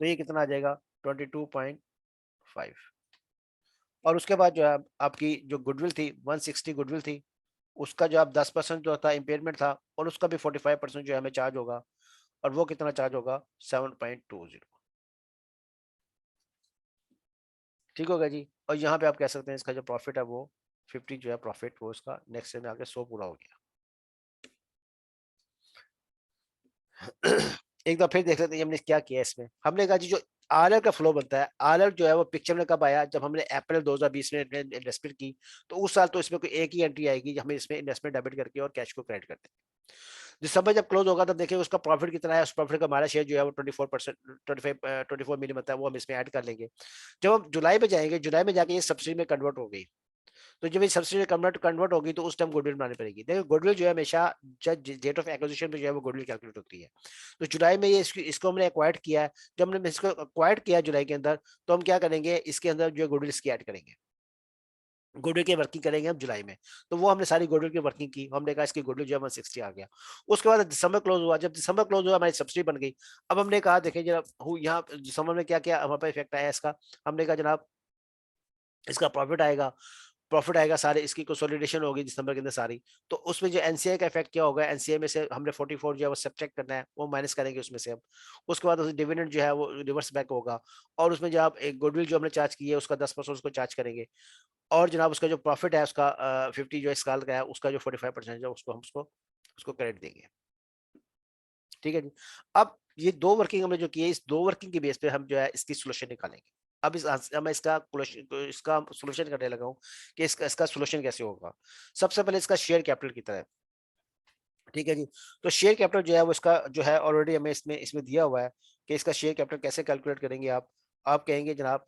तो ये कितना आ जाएगा 22.5। और उसके बाद जो है आपकी जो गुडविल थी 160 गुडविल थी, उसका जो आप 10% जो था इम्पेयरमेंट था, और उसका भी 45% जो है हमें चार्ज होगा, और वो कितना चार्ज होगा 7.20। ठीक होगा जी। और यहाँ पे आप कह सकते हैं इसका जो प्रॉफिट है वो 50 जो है प्रॉफिट, वो इसका नेक्स्ट में आके 100 पूरा हो गया। एक बार फिर देख लेते हैं हमने क्या किया इसमें। हमने कहा जी जो आरएल का फ्लो बनता है, आरएल जो है वो पिक्चर में कब आया, जब हमने अप्रैल 2020 में इन्वेस्टमेंट की, तो उस साल तो इसमें कोई एक ही एंट्री आएगी, हमें इसमें इन्वेस्टमेंट डेबिट करके और कैश को क्रेडिट करते हैं। दिसंबर जब क्लोज होगा तब देखिए उसका प्रॉफिट कितना है, उस प्रॉफिट का हमारा शेयर जो है वो 24%, 24 मिलियन बनता है, वो हम इसमें ऐड कर लेंगे। जब हम जुलाई में जाएंगे, जुलाई में जाके ये सब्सिडी में कन्वर्ट हो गई, तो जब ये सब्सिडी कन्वर्ट होगी तो उस टाइम गुडविल बनानी पड़ेगी। देखो गुडविल जो है हमेशा जब डेट ऑफ एक्विजिशन पे जो है वो गुडविल कैलकुलेट होती है। तो जुलाई में ये इसको हमने एक्वायर्ड किया है, जब हमने इसको एक्वायर्ड किया जुलाई के अंदर, तो हम क्या करेंगे, इसके अंदर जो है गुडविल इसकी ऐड करेंगे, गुडविल की वर्किंग करेंगे हम जुलाई में। तो वो हमने सारी गुडविल की वर्किंग की, हमने कहा इसकी गुडविल जो है 160 आ गया। उसके बाद दिसंबर क्लोज हुआ, जब दिसंबर क्लोज हुआ हमारी सब्सिडी बन गई। अब हमने कहा देखें जरा यहाँ दिसंबर में क्या क्या हमारे पास इफेक्ट आया इसका, हमने कहा जनाब इसका प्रॉफिट आएगा सारे, इसकी कंसोलिडेशन होगी दिसंबर के अंदर सारी। तो उसमें जो एनसीआई का इफेक्ट क्या होगा, एनसीआई में से हमने 44 जो है वो सब्ट्रैक्ट करना है, वो माइनस करेंगे उसमें से हम। उसके बाद डिविडेंड जो है वो रिवर्स बैक होगा, और उसमें जो आप एक गुडविल जो हमने चार्ज की है उसका 10% उसको चार्ज करेंगे, और जनाब उसका जो प्रॉफिट है उसका 50 जो इस साल का है उसका जो 45% है उसको हम उसको क्रेडिट देंगे। ठीक है जी। अब ये दो वर्किंग हमने जो की है, इस दो वर्किंग के बेस पे हम जो है इसकी सोल्यूशन निकालेंगे। अब मैं इसका सोल्यूशन करने लगा हूँ कि इसका इसका सोल्यूशन कैसे होगा। सबसे पहले इसका शेयर कैपिटल कितना है। ठीक है जी। तो शेयर कैपिटल जो है वो इसका जो है ऑलरेडी हमें इसमें इसमें दिया हुआ है, कि इसका शेयर कैपिटल कैसे कैलकुलेट करेंगे आप कहेंगे जनाब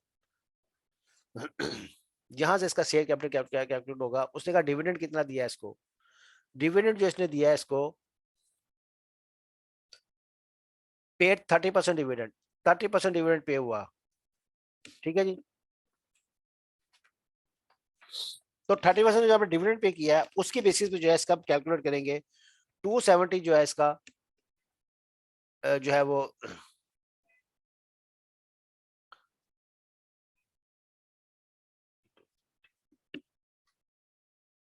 यहां से इसका शेयर कैपिटल क्या कैलकुलेट होगा। उसने कहा डिविडेंड कितना दिया है इसको, डिविडेंड जो इसने दिया है इसको पेड 30% डिविडेंड, 30% डिविडेंड पे हुआ, ठीक है जी। तो 30% जो आपने डिविडेंड पे किया है उसकी बेसिस पे जो है इसका कैलकुलेट करेंगे। 270 जो है इसका जो है वो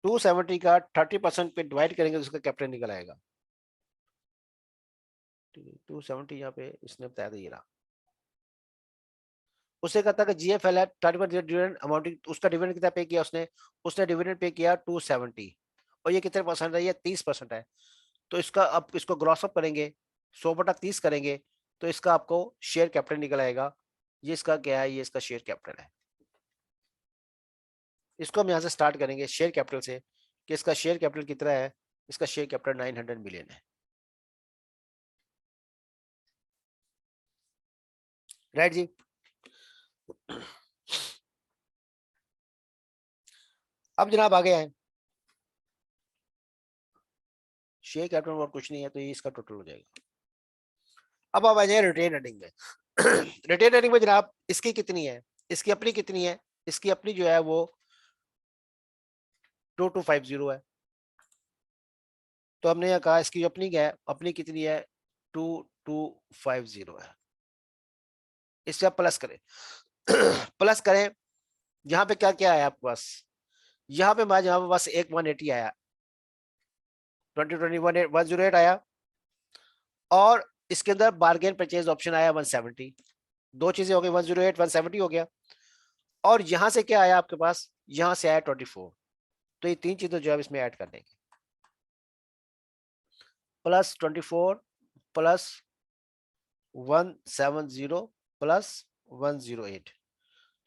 270 का 30% पे डिवाइड करेंगे तो उसका कैपिटल निकल आएगा। 270 यहाँ पे इसने बताया था ये रहा। उसने कहा था कि जीएफएल है 30% डिविडेंड अमाउंटिंग, उसका डिविडेंड कितना पे किया उसने, उसने डिविडेंड पे किया 270 और ये कितने परसेंट है, ये 30% है। तो इसका अब इसको ग्रॉस अप करेंगे 100/30 करेंगे तो इसका आपको शेयर कैपिटल निकल आएगा। ये इसका क्या है, ये इसका शेयर कैपिटल है। इसको हम यहाँ से स्टार्ट करेंगे शेयर कैपिटल से कि इसका शेयर कैपिटल कितना है। इसका शेयर कैपिटल 900 मिलियन है, राइट जी। अब जनाब आगे आए, शेयर कैपिटल और कुछ नहीं है तो ये इसका टोटल हो जाएगा। अब आप आ जाए रिटेन अर्निंग में। रिटेन अर्निंग में जनाब इसकी कितनी है, इसकी अपनी कितनी है, इसकी अपनी जो है वो 2250 है। तो हमने यहाँ कहा इसकी जो अपनी क्या है, अपनी कितनी है 2250 है। इससे आप प्लस करें प्लस करें, यहाँ पे क्या क्या आया आपके पास, यहाँ पे मैं जहाँ बस एक 180 आया, 2021 108 आया और इसके अंदर बार्गेन परचेज ऑप्शन आया 170। दो चीजें हो गई, 108 170 हो गया। और यहां से क्या आया आपके पास, यहां से आया 24। तो ये तीन चीजें जो है इसमें ऐड कर देंगे, +24 +170 +108।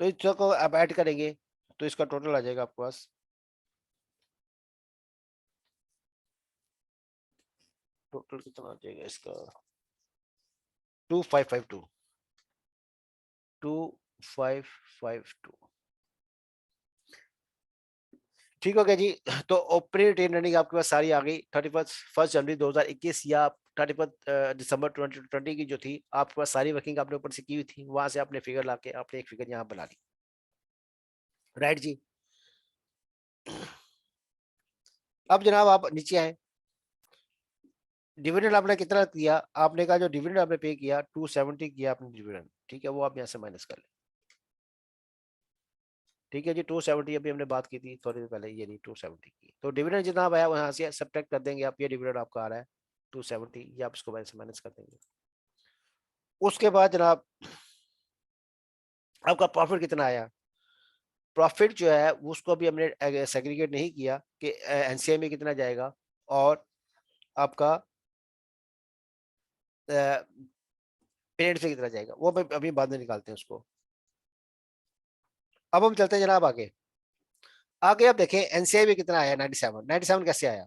तो इन को आप ऐड करेंगे तो इसका टोटल आ जाएगा आपके पास, टोटल कितना आ जाएगा इसका 2552, 2552। ठीक हो गया जी। तो ओपनिंग रिटेन अर्निंग आपके पास सारी आ गई 31 जनवरी 2021 या 31 दिसंबर 2020 की जो थी आपके पास सारी वर्किंग आपने ऊपर से की हुई थी, वहां से आपने फिगर लाके आपने एक फिगर यहाँ बना ली, राइट जी। अब जनाब आप नीचे आए, डिविडेंड आपने कितना किया, आपने कहा जो डिविडेंड आपने पे किया 270 किया आपने डिविडेंड, ठीक है वो आप यहाँ से माइनस कर ले। ठीक है जी 270 अभी हमने बात की थी थोड़ी देर पहले, ये नहीं 270 की, तो डिविडेंड जितना आया वहां से सब्ट्रैक्ट कर देंगे आप, ये डिविडेंड आपका आ रहा है 270, ये आप इसको से माइनस कर देंगे। उसके बाद जनाब आपका प्रॉफिट कितना आया, प्रॉफिट जो है उसको अभी हमने सेग्रीगेट नहीं किया कि एनसीआई में कितना जाएगा और आपका पेरेंट से कितना जाएगा, वो अभी बाद में निकालते हैं उसको। अब हम चलते हैं जनाब आगे, आगे आप देखें एनसीआई में कितना आया 97, 97 कैसे आया।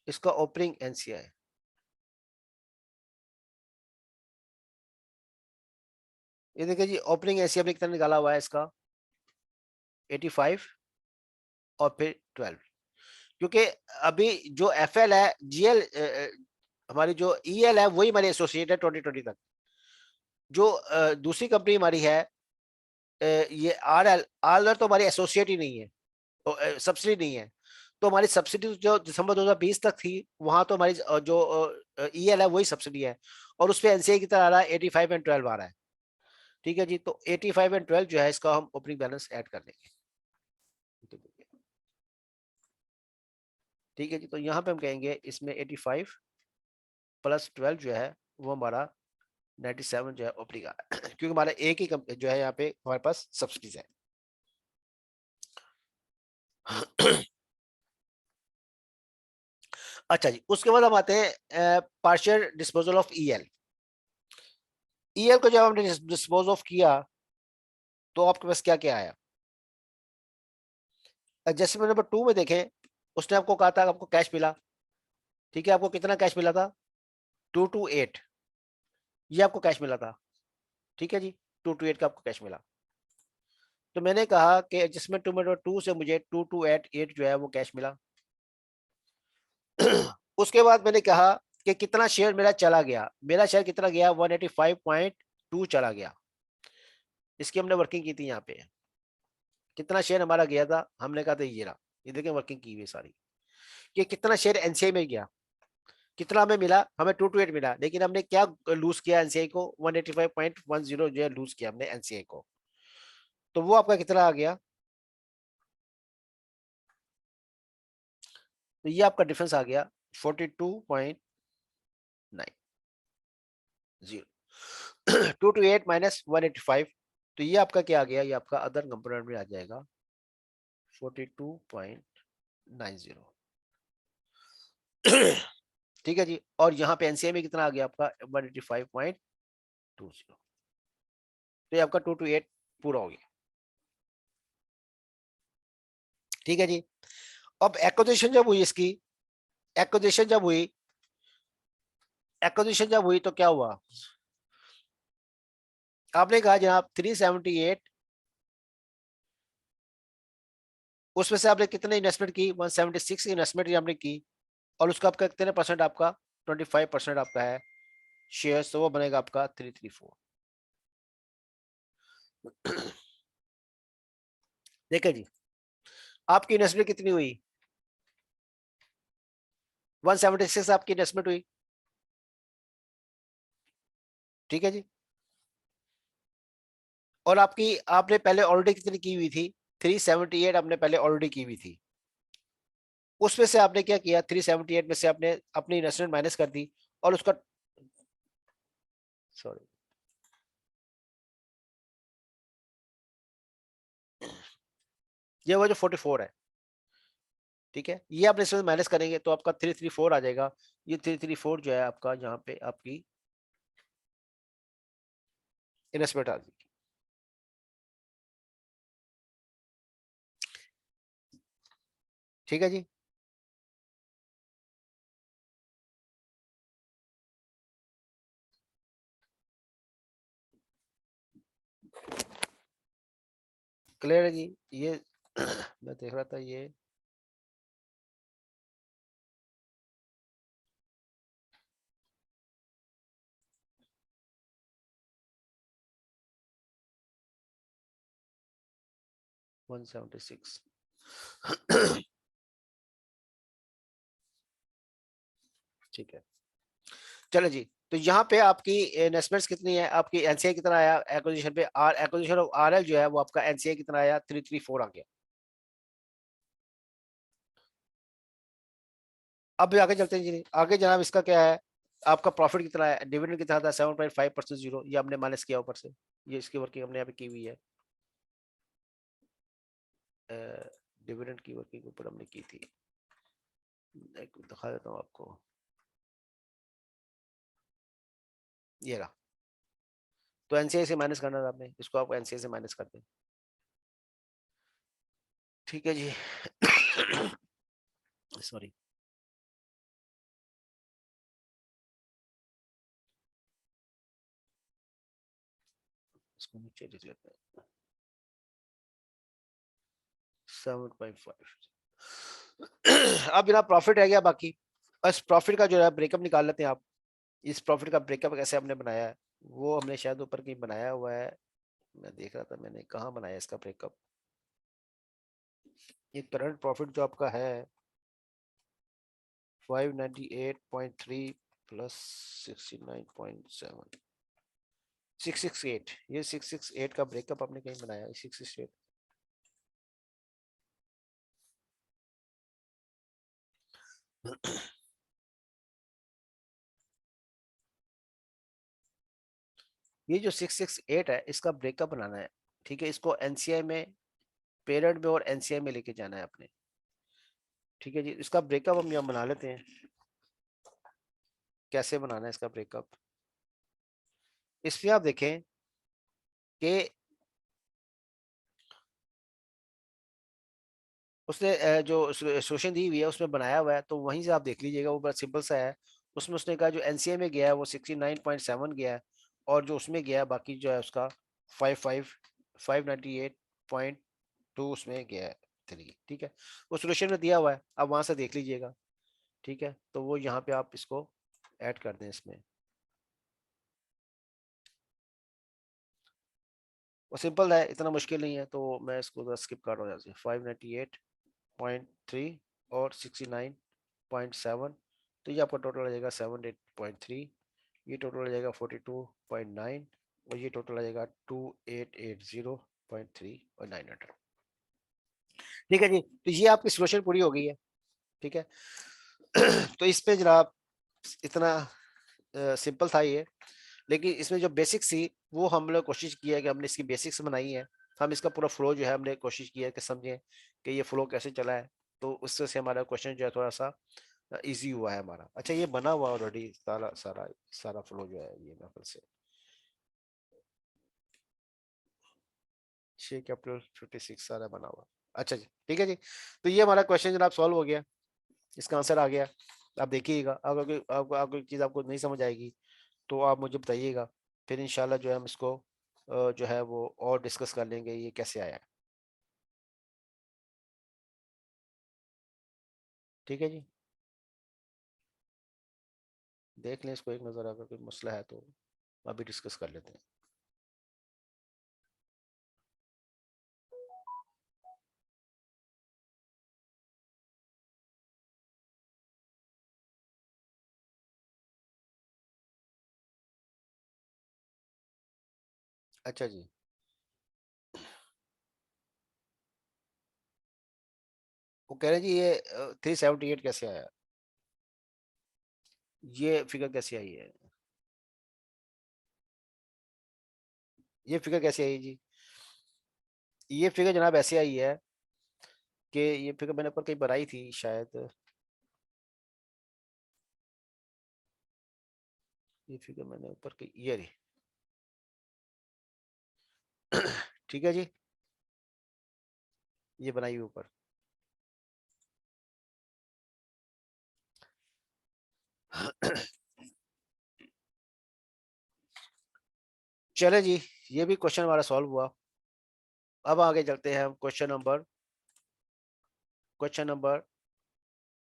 इसका ओपनिंग एनसीआई, ये देखिए जी ओपनिंग एनसीआई में कितना निकाला हुआ है इसका 85 और फिर 12, क्योंकि अभी जो एफएल है जीएल हमारी जो ईएल है वही हमारी एसोसिएट है 2020 तक। जो दूसरी कंपनी हमारी है ये आर एल तो हमारी एसोसिएट ही नहीं है, सब्सिडी नहीं है। तो हमारी सब्सिडी जो दिसंबर 2020 तक थी वहां तो हमारी जो ईएल है वही सब्सिडी है और उस पर एनसीआई की तरह आ रहा है 85 एंड 12 आ रहा है। ठीक है जी, तो 85 एंड 12 जो है इसका हम ओपनिंग बैलेंस ऐड कर देंगे। ठीक है जी, तो यहाँ पे हम कहेंगे इसमें 85 +12 जो है वो हमारा 97 जो है ओपनिंग आ रहा है क्योंकि हमारा एक ही जो है यहाँ पे हमारे पास सब्सिडीज है। अच्छा जी, उसके बाद हम आते हैं partial disposal of EL. EL को जब हमने डिस्पोज ऑफ किया तो आपके पास क्या क्या आया, एडजस्टमेंट नंबर 2 में देखें, उसने आपको कहा था आपको कैश मिला, ठीक है, आपको कितना कैश मिला था, 228, ये आपको कैश मिला था, ठीक है जी, 228 का आपको कैश मिला। तो मैंने कहा कि एडजस्टमेंट नंबर 2 से मुझे 2288 जो है वो कैश मिला। उसके बाद मैंने कहा कि कितना शेयर मेरा चला गया, मेरा शेयर कितना गया, 185.2 चला गया। इसकी हमने वर्किंग की थी यहाँ पे, कितना शेयर हमारा गया था, हमने कहा था ये रहा, ये देखें वर्किंग की हुई सारी, कि कितना शेयर एनसीआई में गया, कितना हमें मिला, हमें 228 मिला, लेकिन हमने क्या लूज किया एनसीआई को, 185.10 जो है लूज किया हमने एनसीआई को। तो वो आपका कितना आ गया, तो ये आपका डिफरेंस आ गया 42.90, 228 - 185, तो ये आपका क्या आ गया, ये आपका अदर कंपोनेंट में आ जाएगा 42.90। ठीक है जी, और यहाँ पे एनसीए में कितना आ गया आपका 185.20, तो ये आपका 228 पूरा हो गया। ठीक है जी, अब एक्विजिशन जब हुई इसकी, एक्विजिशन जब हुई, एक्विजिशन जब हुई तो क्या हुआ, आपने कहा जनाब 378, उसमें से आपने कितने इन्वेस्टमेंट की, 176 इन्वेस्टमेंट आपने की, और उसका आपका कितने परसेंट, आपका 25% आपका है शेयर, तो वो बनेगा आपका 334। देखिए जी, आपकी इन्वेस्टमेंट कितनी हुई, 176 आपकी इन्वेस्टमेंट हुई, ठीक है जी, और आपकी आपने पहले ऑलरेडी कितनी की हुई थी, 378 आपने पहले ऑलरेडी की हुई थी, उसमें से आपने क्या किया, 378 में से आपने अपनी इन्वेस्टमेंट माइनस कर दी, और उसका, सॉरी, ये वो जो 44 है, ठीक है, ये आप इसमें माइनस करेंगे तो आपका 334 आ जाएगा, ये 334 जो है आपका यहाँ पे आपकी इन्वेस्टमेंट आ जाएगी। ठीक है जी, क्लियर है जी, ये मैं देख रहा था ये 176। ठीक है, चलो जी, तो यहाँ पे आपकी इन्वेस्टमेंट्स कितनी है, आपकी एनसीआई कितना आया एक्विजिशन पे, आर एक्विजिशन ऑफ आरएल जो है वो आपका एनसीआई कितना आया, 334 आ गया। अब आगे चलते हैं जी, आगे जनाब इसका क्या है, आपका प्रॉफिट कितना है, डिविडेंड कितना था, 7.5% जीरो, ये हमने माइनस किया ऊपर से, ये इसकी वर्किंग हमने यहाँ पे की हुई है, डिविडेंड की वर्किंग ऊपर हमने की थी, एक दिखा देता हूँ आपको, ये रहा, तो एनसीआई से माइनस करना था आपने, इसको आप एनसीआई से माइनस करते हैं, ठीक है जी। सॉरी, इसको नीचे लिख लेते हैं, 7.5। अब बिना प्रॉफिट रह गया बाकी, बस प्रॉफिट का जो है ब्रेकअप निकाल लेते हैं आप, इस प्रॉफिट का ब्रेकअप कैसे हमने बनाया है, वो हमने शायद ऊपर कहीं बनाया हुआ है, मैं देख रहा था मैंने कहाँ बनाया इसका ब्रेकअप, ये करंट प्रॉफिट जो आपका है 598.3 प्लस 69.7, 668, ये 668 का ब्रेकअप आपने कहीं बनाया है, 668, ये जो 668 है इसका ब्रेकअप बनाना है, ठीक है, इसको एनसीआई में, पेरेंट में और एनसीआई में लेके जाना है आपने, ठीक है जी, इसका ब्रेकअप हम यहाँ बना लेते हैं, कैसे बनाना है इसका ब्रेकअप, इसमें आप देखें कि उसने जो सोल्यूशन दी हुई है उसमें बनाया हुआ है, तो वहीं से आप देख लीजिएगा, वो बड़ा सिंपल सा है। उसमें उसने कहा जो एनसीए में गया है वो 69.7 गया है, और जो उसमें गया है बाकी जो है उसका 598.2 उसमें गया है 3। ठीक है, वो सोल्यूशन में दिया हुआ है, आप वहां से देख लीजिएगा। ठीक है, तो वो यहाँ पे आप इसको ऐड कर दें इसमें। वो सिंपल है, इतना मुश्किल नहीं है, तो मैं इसको स्किप कर रहा हूँ यहाँ से। 598.3 और 69.7, तो ये आपका टोटल आ जाएगा 78.3, ये टोटल आ जाएगा 42.9, और ये टोटल आ जाएगा 2880.3 और 900। ठीक है जी, तो ये आपकी सिचुएशन पूरी हो गई है। ठीक है, तो इस पे जनाब इतना सिंपल था ये, लेकिन इसमें जो बेसिक्स थी वो हम लोग कोशिश की है कि हमने इसकी बेसिक्स बनाई है। हम इसका पूरा फ्लो जो है हमने कोशिश की है कि समझें कि ये फ्लो कैसे चला है, तो उससे से हमारा क्वेश्चन जो है थोड़ा सा इजी हुआ है हमारा। अच्छा, ये बना हुआ ऑलरेडी सारा सारा सारा फ्लो जो है ये मेरे से शेयर कैपिटल 56 सारा बना हुआ। अच्छा जी, ठीक है जी, तो ये हमारा क्वेश्चन जनाब सॉल्व हो गया, इसका आंसर आ गया। आप देखिएगा, अगर कोई आपको कोई चीज़ आपको नहीं समझ आएगी तो आप मुझे बताइएगा, फिर इंशाल्लाह जो है हम इसको जो है वो और डिस्कस कर लेंगे ये कैसे आया है। ठीक है जी, देख लें इसको एक नज़र, अगर कोई मसला है तो अभी डिस्कस कर लेते हैं। अच्छा जी, वो कह रहे हैं जी ये 378 कैसे आया, ये फिगर कैसे आई है, ये फिगर कैसे आई जी? ये फिगर जनाब ऐसे आई है कि ये फिगर मैंने ऊपर कहीं बनाई थी शायद, ये फिगर मैंने ऊपर कहीं, ये रही। ठीक है जी, ये बनाई हुई ऊपर। चले जी, ये भी क्वेश्चन हमारा सॉल्व हुआ। अब आगे चलते हैं हम क्वेश्चन नंबर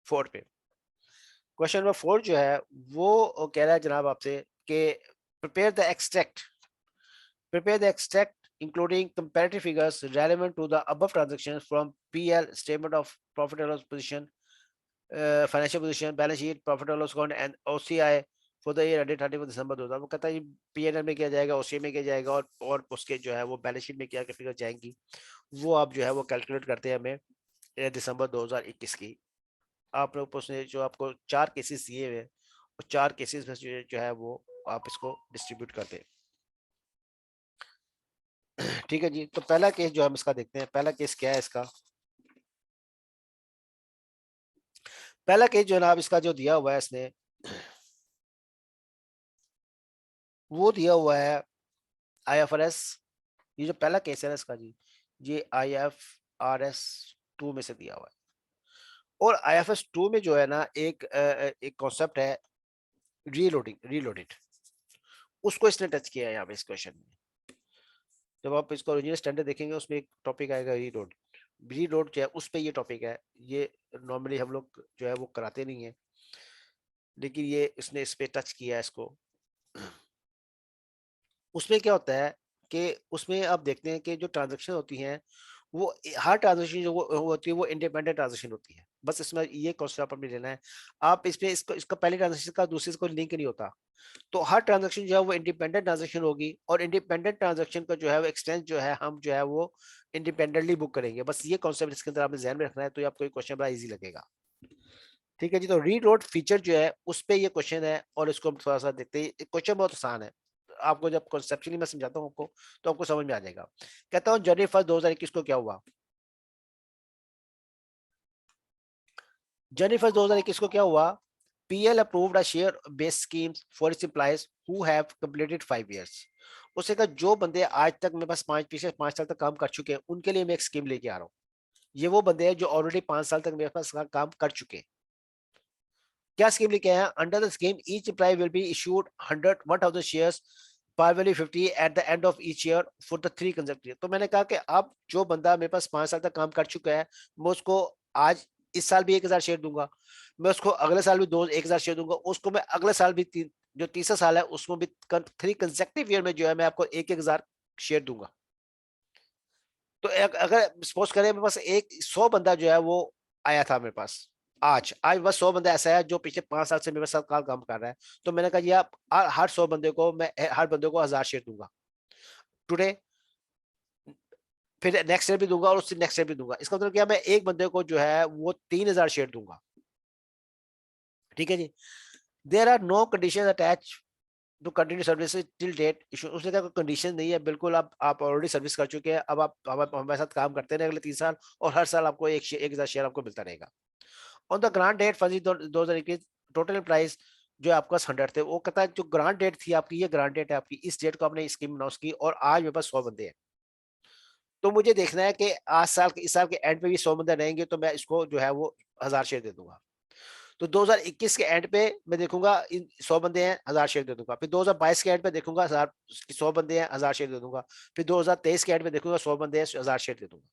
4 पे। क्वेश्चन नंबर 4 जो है वो कह रहा है जनाब आपसे कि prepare the extract prepare the extract including comparative figures relevant to the above transactions from PL, statement of profit and loss position, financial position, balance sheet, profit and loss account and OCI for the year ended 31 दिसंबर 2000। वो कहता है PNL में किया जाएगा, OCI में किया जाएगा, और उसके जो है वो बैलेंस शीट में क्या क्या फिगर जाएंगी, वो आप जो है वो कैलकुलेट करते हैं हमें दिसंबर 2021 की। आप लोग उसने जो आपको 4 केसेस दिए हुए, और 4 केसेस में जो है वो आप इसको डिस्ट्रीब्यूट करते हैं। ठीक है जी, तो पहला केस जो हम इसका देखते हैं, पहला केस क्या है इसका। पहला केस जो है ना, अब इसका जो दिया हुआ है इसने, वो दिया हुआ है आईएफआरएस। ये जो पहला केस है ना इसका जी, ये IFRS 2 में से दिया हुआ है। और IFRS 2 में जो है ना एक कॉन्सेप्ट है रीलोडेड, उसको इसने टच किया है यहाँ पे इस क्वेश्चन में। जब आप इसको ओरिजिनल स्टैंडर्ड देखेंगे उसमें एक टॉपिक आएगा रीलोड जो है उस पे ये टॉपिक है। ये नॉर्मली हम लोग जो है वो कराते नहीं है, लेकिन ये इसने इस पे टच किया है इसको। उसमें क्या होता है कि उसमें आप देखते हैं कि जो ट्रांजेक्शन होती हैं वो हर ट्रांजेक्शन जो वो होती है वो इंडिपेंडेंट ट्रांजेक्शन होती है। बस इसमें ये कॉन्सेप्ट आपने लेना है। आप इसमें इसको इसका पहले ट्रांजेक्शन का दूसरे से कोई लिंक नहीं होता, तो हर ट्रांजेक्शन जो है वो इंडिपेंडेंट ट्रांजेक्शन होगी, और इंडिपेंडेंट ट्रांजेक्शन का जो है वो एक्सटेंस जो है हम जो है वो इंडिपेंडेंटली बुक करेंगे। बस ये कॉन्सेप्ट इसके अंदर आपने ध्यान में रखना है, तो आपको ये क्वेश्चन बड़ा इजी लगेगा। ठीक है जी, तो रीड रोड फीचर जो है उस पे ये क्वेश्चन है, और इसको हम थोड़ा सा देखते हैं। क्वेश्चन बहुत आसान है, आपको जब कॉन्सेप्चुअली मैं समझाता हूँ आपको तो आपको समझ में आ जाएगा। कहता हूँ जनवरी 1 2021 को क्या हुआ, जनवरी 1 2021 को क्या हुआ, PL approved a share based scheme for its employees who have completed 5 years। उससे कहा जो बंदे आज तक मेरे पास 5 साल तक काम कर चुके हैं उनके लिए मैं एक स्कीम लेके आ रहा हूँ। ये वो बंदे हैं जो ऑलरेडी 5 साल तक मेरे पास काम कर चुके हैं। क्या स्कीम लिखे हैं? Under the scheme each employ will be issued 100 shares par value 50 at the end of each year for the 3 consecutive। तो मैंने कहा कि अब जो बंदा मेरे पास 5 साल तक काम कर चुका है, मैं उसको आज इस साल भी 1000 शेयर दूंगा, मैं उसको अगले साल भी 1000 शेयर दूंगा, उसको मैं अगले साल भी जो तीसरा साल है उसमें भी 3 consecutive ईयर में जो है मैं आपको 1000 शेयर दूंगा। तो अगर सपोज करें मेरे पास एक 100 बंदा जो है वो आया था मेरे पास, आज आज बस 100 बंदा ऐसा है जो पिछले 5 साल से मेरे साथ काम कर रहा है, तो मैंने कहा यार हर 100 बंदे को मैं हर बंदे को 1000 शेयर दूंगा टुडे, फिर नेक्स्ट ईयर भी दूंगा और उससे नेक्स्ट ईयर भी दूंगा। इसका मतलब क्या, मैं एक बंदे को जो है वो 3000 शेयर दूंगा। ठीक है जी। There are no condition attach to continue service till date issue. उसने कहा कोई कंडीशन नहीं है, बिल्कुल आप ऑलरेडी सर्विस कर चुके हैं, अब आप हमारे साथ काम करते रहे अगले 3 साल, और हर साल आपको 1000 शेयर आपको मिलता रहेगा। ऑन द ग्रांट डेट फर्जी 2021 टोटल प्राइस जो आपका 100 थे, वो कहता है जो ग्रांट डेट थी आपकी, ये ग्रांट डेट है आपकी, इस डेट को आपने स्कीम अनाउंस की और आज मेरे पास 100 बंदे हैं। तो मुझे देखना है कि आज साल इस साल के एंड पे भी 100 बंदे रहेंगे, तो मैं इसको जो है वो 1000 शेयर दे दूंगा। तो 2021 के एंड पे मैं देखूंगा इन 100 बंदे हैं, 1000 शेयर दे दूंगा। फिर 2022 के एंड पे देखूंगा 100 बंदे हैं, 1000 शेयर दे दूंगा। फिर 2023 के एंड पे देखूंगा 100 बंदे हैं, 1000 शेयर दे दूंगा।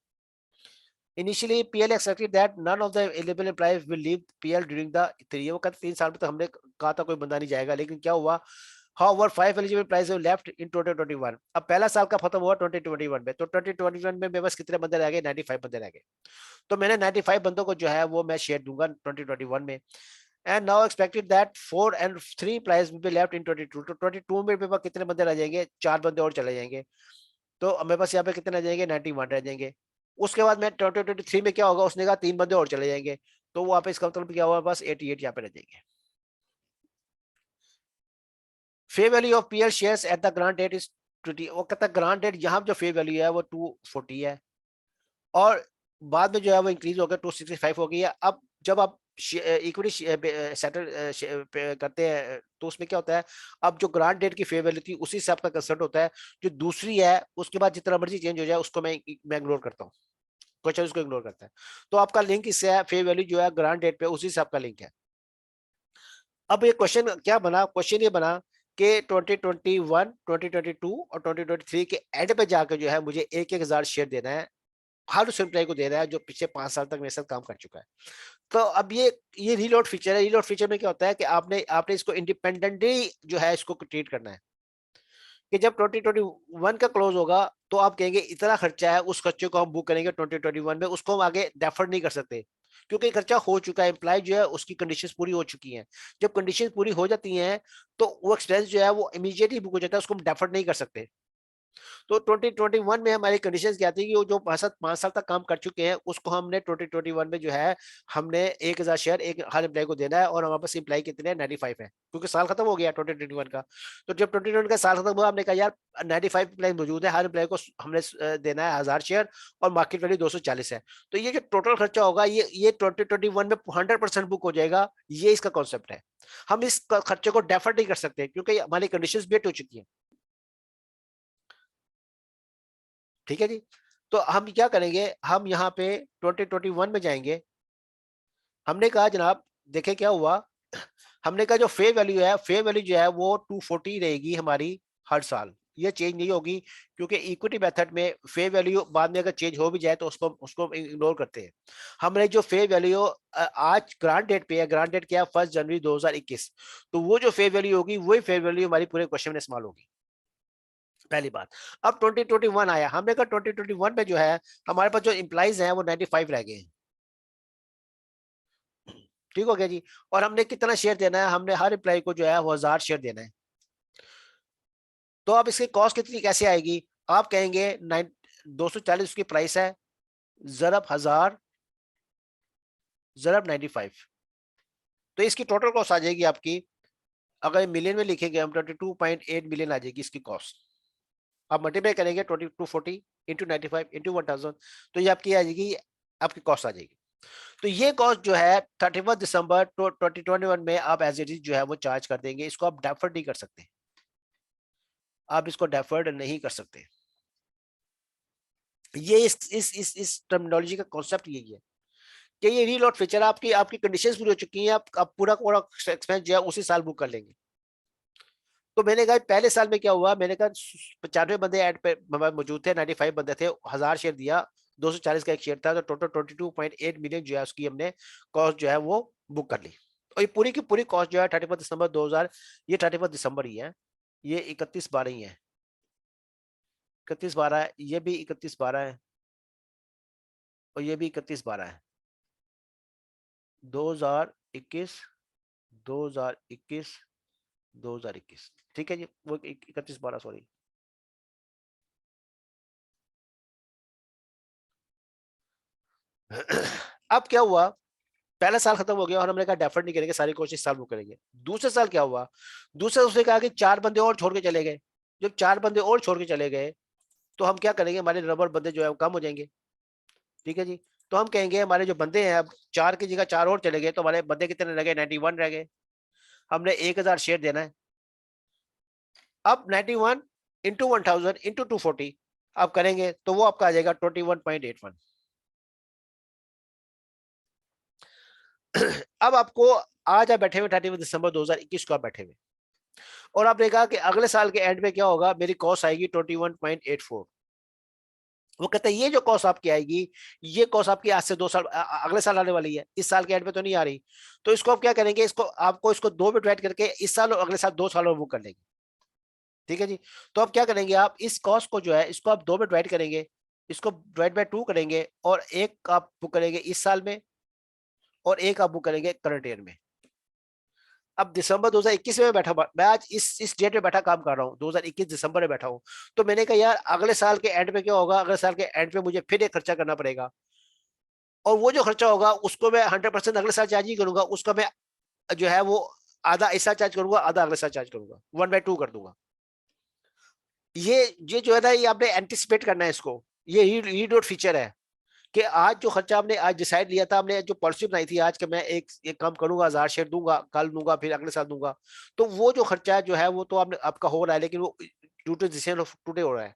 Initially PL accepted that none of the eligible employees will leave PL during the 3 वो कहते 3 साल में तो हमने कहा था कोई बंदा नहीं जाएगा, लेकिन क्या हुआ, however 5 eligible employees have left in 2021। अब पहला साल का खत्म हुआ 2021 में, तो 2021 में मेरे पास कितने बंदे रह गए? 95 बंदे रह गए। तो मैंने 95 बंदों को जो है वो मैं शेयर दूंगा 2021 में। And now expected that 4 and 3 employees will be left in 22। तो 22 में मेरे पास कितने बंदे रह जाएंगे? 4 बंदे और चले जाएंगे। तो मेरे पास यहाँ पे कितने रह जाएंगे? 91 रह जाएंगे। उसके बाद में 2023 में क्या होगा? उसने कहा 3 बंदे और चले जाएंगे, तो वहां पे इसका मतलब क्या हुआ? बस 88 यहाँ पे रह जाएंगे। Fair value of PL shares at the grant date is 20। वो कहता है ग्रांट डेट यहाँ जो फेयर वैल्यू है वो 240 है, और बाद में जो है वो इंक्रीज हो गया 265 हो गई है। अब जब आप इक्विटी सेटल करते हैं तो उसमें क्या होता है, अब जो ग्रांट डेट की फेयर वैल्यू थी उसी से आपका कंसर्ट होता है, जो दूसरी है उसके बाद जितना मर्जी चेंज हो जाए उसको मैं इग्नोर करता हूँ, क्वेश्चन उसको इग्नोर करता है। तो आपका लिंक इससे है, फेयर वैल्यू जो है ग्रांट डेट पे उसी से आपका लिंक है। अब ये क्वेश्चन क्या बना? क्वेश्चन ये बना कि 2021, 2022 और 2023 के एंड पे जाकर जो है मुझे 1000 शेयर देना है, हर उस एम्प्लॉय को दे रहा है जो पिछले 5 साल तक मेरे साथ काम कर चुका है। तो अब ये रीलोड फीचर है। रीलोड फीचर में क्या होता है कि आपने आपने इसको इंडिपेंडेंटली जो है इसको ट्रीट करना है, कि जब 2021 का क्लोज होगा तो आप कहेंगे इतना खर्चा है, उस खर्चे को हम बुक करेंगे 2021 में, उसको हम आगे डेफर नहीं कर सकते, क्योंकि खर्चा हो चुका है, एम्प्लॉय जो है उसकी कंडीशंस पूरी हो चुकी हैं। जब कंडीशंस पूरी हो जाती हैं तो वो एक्सपेंस जो है वो इमीडिएटली बुक हो जाता है, उसको हम डेफर नहीं कर सकते। तो 2021 में हमारी कंडीशंस क्या थी कि वो जो 5 साल तक काम कर चुके हैं उसको हमने 2021 में जो है हमने 1000 शेयर एक हर एम्प्लॉय को देना है, और हमारे पास एम्प्लॉय कितने हैं? 95 है, क्योंकि साल खत्म हो गया 2021 का। तो जब 2021 का साल खत्म हुआ हमने कहा यार 95 एम्प्लॉय मौजूद है, हर एम्प्लॉय को हमने देना है 1000 शेयर, और मार्केट वैल्यू 240 है। तो ये जो टोटल खर्चा होगा ये 2021 में 100% बुक हो जाएगा। ये इसका कॉन्सेप्ट है। हम इस खर्चे को डेफर नहीं कर सकते क्योंकि हमारी कंडीशंस बेट हो चुकी है। ठीक है जी। तो हम क्या करेंगे, हम यहाँ पे 2021 में जाएंगे। हमने कहा जनाब देखे क्या हुआ, हमने कहा जो फेयर वैल्यू है, फेयर वैल्यू जो है वो 240 रहेगी हमारी हर साल, ये चेंज नहीं होगी, क्योंकि इक्विटी मेथड में फेयर वैल्यू बाद में अगर चेंज हो भी जाए तो उसको उसको इग्नोर करते हैं। हमने जो फेयर वैल्यू आज ग्रांट डेट पे है, ग्रांट डेट क्या है? 1 जनवरी 2021। तो वो जो फेयर वैल्यू होगी वही फेयर वैल्यू हमारी पूरे क्वेश्चन में इस्तेमाल होगी, पहली बात। अब 2021 आया, हमने कहा 2021 में जो है हमारे पास जो इंप्लाइज हैं वो 95 रह गए हैं। ठीक हो गया जी। और हमने कितना शेयर देना है? हमने हर एम्प्लॉय को जो है वो 1000 शेयर देना है। तो अब इसकी कॉस्ट कितनी कैसे आएगी? आप कहेंगे 240 की प्राइस है, जरब 1000 जरब 95, तो इसकी टोटल कॉस्ट आ जाएगी आपकी, अगर मिलियन में लिखेंगे हम 22.8 मिलियन आ जाएगी इसकी कॉस्ट। आप मल्टीप्लाई करेंगे 2240 इंटू 95 इंटू 1000, तो ये आपकी आ जाएगी, आपकी कॉस्ट आ जाएगी। तो ये कॉस्ट जो है 31 दिसंबर 2021 में आप एज इट इज जो है वो चार्ज कर देंगे, इसको आप डेफर्ड नहीं कर सकते, आप इसको डेफर्ड नहीं कर सकते। ये इस टर्मिनोलॉजी का कॉन्सेप्ट यही है कि ये रीलोड फीचर आपकी आपकी कंडीशंस पूरी हो चुकी हैं, आप पूरा पूरा एक्सपेंस जो है उसी साल बुक कर लेंगे। तो मैंने कहा पहले साल में क्या हुआ, मैंने कहा 95 बंदे ऐड पे मौजूद थे, 95 बंदे थे, 1000 शेयर दिया, 240 का एक शेयर था, तो टोटल 22.8 मिलियन जो है उसकी हमने कॉस्ट जो है वो बुक कर ली। और ये पूरी की पूरी कॉस्ट जो है 31 दिसंबर 2000, ये 31 दिसंबर ही है, ये 31/12 ही है, 31/12 है, ये भी 31/12 है, और ये भी 31/12 है, 2021, 2021, 2021, ठीक है जी, वो 31/12, सॉरी। अब क्या हुआ, पहला साल खत्म हो गया और हमने कहा डेफर नहीं करेंगे, सारी कोशिश साल बुक करेंगे। दूसरे साल क्या हुआ, दूसरे उसने कहा कि 4 बंदे और छोड़ के चले गए। जब 4 बंदे और छोड़ के चले गए तो हम क्या करेंगे, हमारे रबर बंदे जो है वो कम हो जाएंगे, ठीक है जी। तो हम कहेंगे हमारे जो बंदे हैं, अब 4 की जगह 4 और चले गए, तो हमारे बंदे कितने रह गए, 91 रह गए। हमने 1000 शेयर देना है। अब 91 इंटू 1000 इंटू 240 आप करेंगे तो वो आपका आ जाएगा 21.81। अब आपको आज आप बैठे हुए 31 दिसंबर 2021 को आप बैठे हुए, और आपने कहा कि अगले साल के एंड में क्या होगा, मेरी कॉस्ट आएगी 21.84। वो कहते हैं ये जो कॉस्ट आपकी आएगी, ये कॉस्ट आपकी आज से 2 साल अगले साल आने वाली है, इस साल के एंड में तो नहीं आ रही। तो इसको आप क्या करेंगे, इसको आपको इसको 2 में डिवाइड करके इस साल और अगले साल 2 सालों में बुक कर लेंगे, ठीक है जी। तो आप क्या करेंगे, आप इस कॉस्ट को जो है इसको आप 2 में डिवाइड करेंगे, इसको डिवाइड बाय 2 करेंगे, और एक आप बुक करेंगे इस साल में, और एक आप बुक करेंगे करंट ईयर में। अब दिसंबर 2021 में बैठा, मैं आज इस डेट में बैठा काम कर रहा हूँ, 2021 दिसंबर में बैठा हूँ। तो मैंने कहा यार अगले साल के एंड में क्या होगा, अगले साल के एंड में मुझे फिर एक खर्चा करना पड़ेगा, और वो जो खर्चा होगा उसको मैं 100% अगले साल चार्ज ही करूंगा, उसका मैं जो है वो आधा इस साल चार्ज करूंगा, आधा अगले साल चार्ज करूंगा, 1/2 कर दूंगा। ये जो है ना, ये आपने एंटिसिपेट करना है इसको, ये रीड आउट फीचर है कि आज जो खर्चा हमने आज डिसाइड लिया था, हमने जो पॉलिसी बनाई थी आज के, मैं एक काम करूंगा, 1000 शेयर दूंगा, कल दूंगा, फिर अगले साल दूंगा। तो वो जो खर्चा है जो है वो तो आपने आपका हो रहा है, लेकिन वो due to decision of today हो रहा है।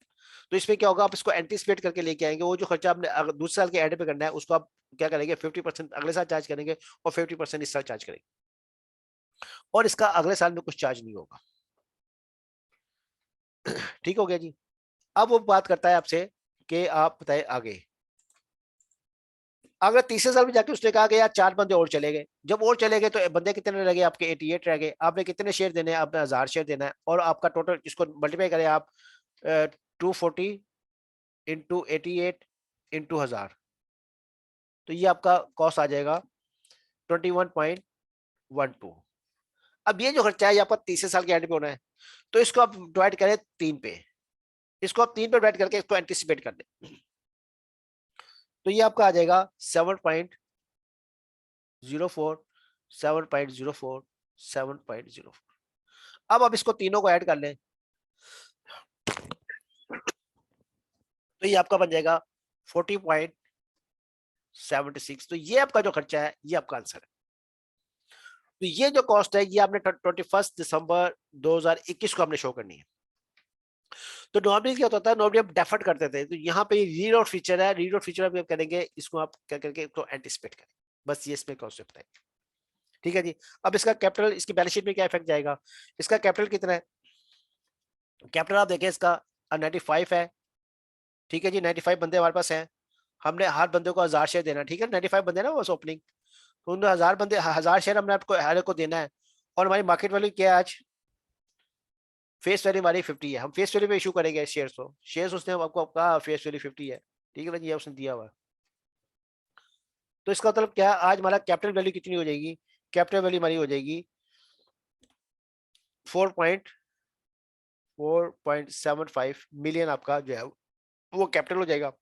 तो इसमें क्या होगा, आप इसको एंटिसिपेट करके लेके आएंगे, वो जो खर्चा आपने दूसरे साल के एंड पे करना है उसको आप क्या करेंगे, 50% अगले साल चार्ज करेंगे, और 50% इस साल चार्ज करेंगे, और इसका अगले साल में कुछ चार्ज नहीं होगा। ठीक हो गया जी। अब वो बात करता है आपसे कि आप बताए आगे, अगर तीसरे साल में जाके उसने कहा कि यार 4 बंदे और चले गए, जब और चले गए तो बंदे कितने रह गए आपके, 88 रह गए। आपने कितने शेयर देने हैं, आपने 1000 शेयर देना है, और आपका टोटल इसको मल्टीप्लाई करें आप 240 इंटू 88 इंटू 1000, तो ये आपका कॉस्ट आ जाएगा 21.12। अब ये जो खर्चा है ये आपका तीसरे साल के एंड पे होना है, तो इसको आप डिवाइड करें 3 पे, इसको आप 3 पे डिवाइड करके इसको एंटिसिपेट कर दें, तो ये आपका आ जाएगा 7.04, 7.04, 7.04। अब आप इसको तीनों को ऐड कर लें, तो ये आपका बन जाएगा 40.76। तो ये आपका जो खर्चा है ये आपका आंसर है। तो ये जो कॉस्ट है ये आपने 21 दिसंबर 2021 को आपने शो करनी है। तो नॉर्मली क्या होता है, नॉर्मली आप डेफर्ड करते थे, तो यहाँ पे रीड आउट फीचर है, रीड आउट फीचर आप करेंगे, इसको आप क्या करके इसको एंटिसिपेट करें, बस ये इसमें कॉन्सेप्ट है। ठीक है जी। अब इसका कैपिटल, इसकी बैलेंस शीट में क्या इफेक्ट जाएगा, इसका कैपिटल कितना है, कैपिटल आप देखें इसका 95 है, ठीक है जी। 95 बंदे हमारे पास हैं, हमने हर बंदे को 1000 शेयर देना, ठीक है, 95 बंदे ना बस ओपनिंग, तो उन 1000 बंदे 1000 शेयर हमने आपको हर एक को देना है। और हमारी मार्केट वैल्यू क्या है आज, फेस वैल्यू हमारी 50 है, हम फेस वैल्यू पे इशू करेंगे शेयर्स, तो शेयर्स उसने आपको कहा फेस वैल्यू 50 है, ठीक है ना जी, उसने दिया हुआ। तो इसका मतलब क्या है, आज हमारा कैपिटल वैल्यू कितनी हो जाएगी, कैपिटल वैल्यू हमारी हो जाएगी 4.75 मिलियन, आपका जो है वो कैपिटल हो जाएगा।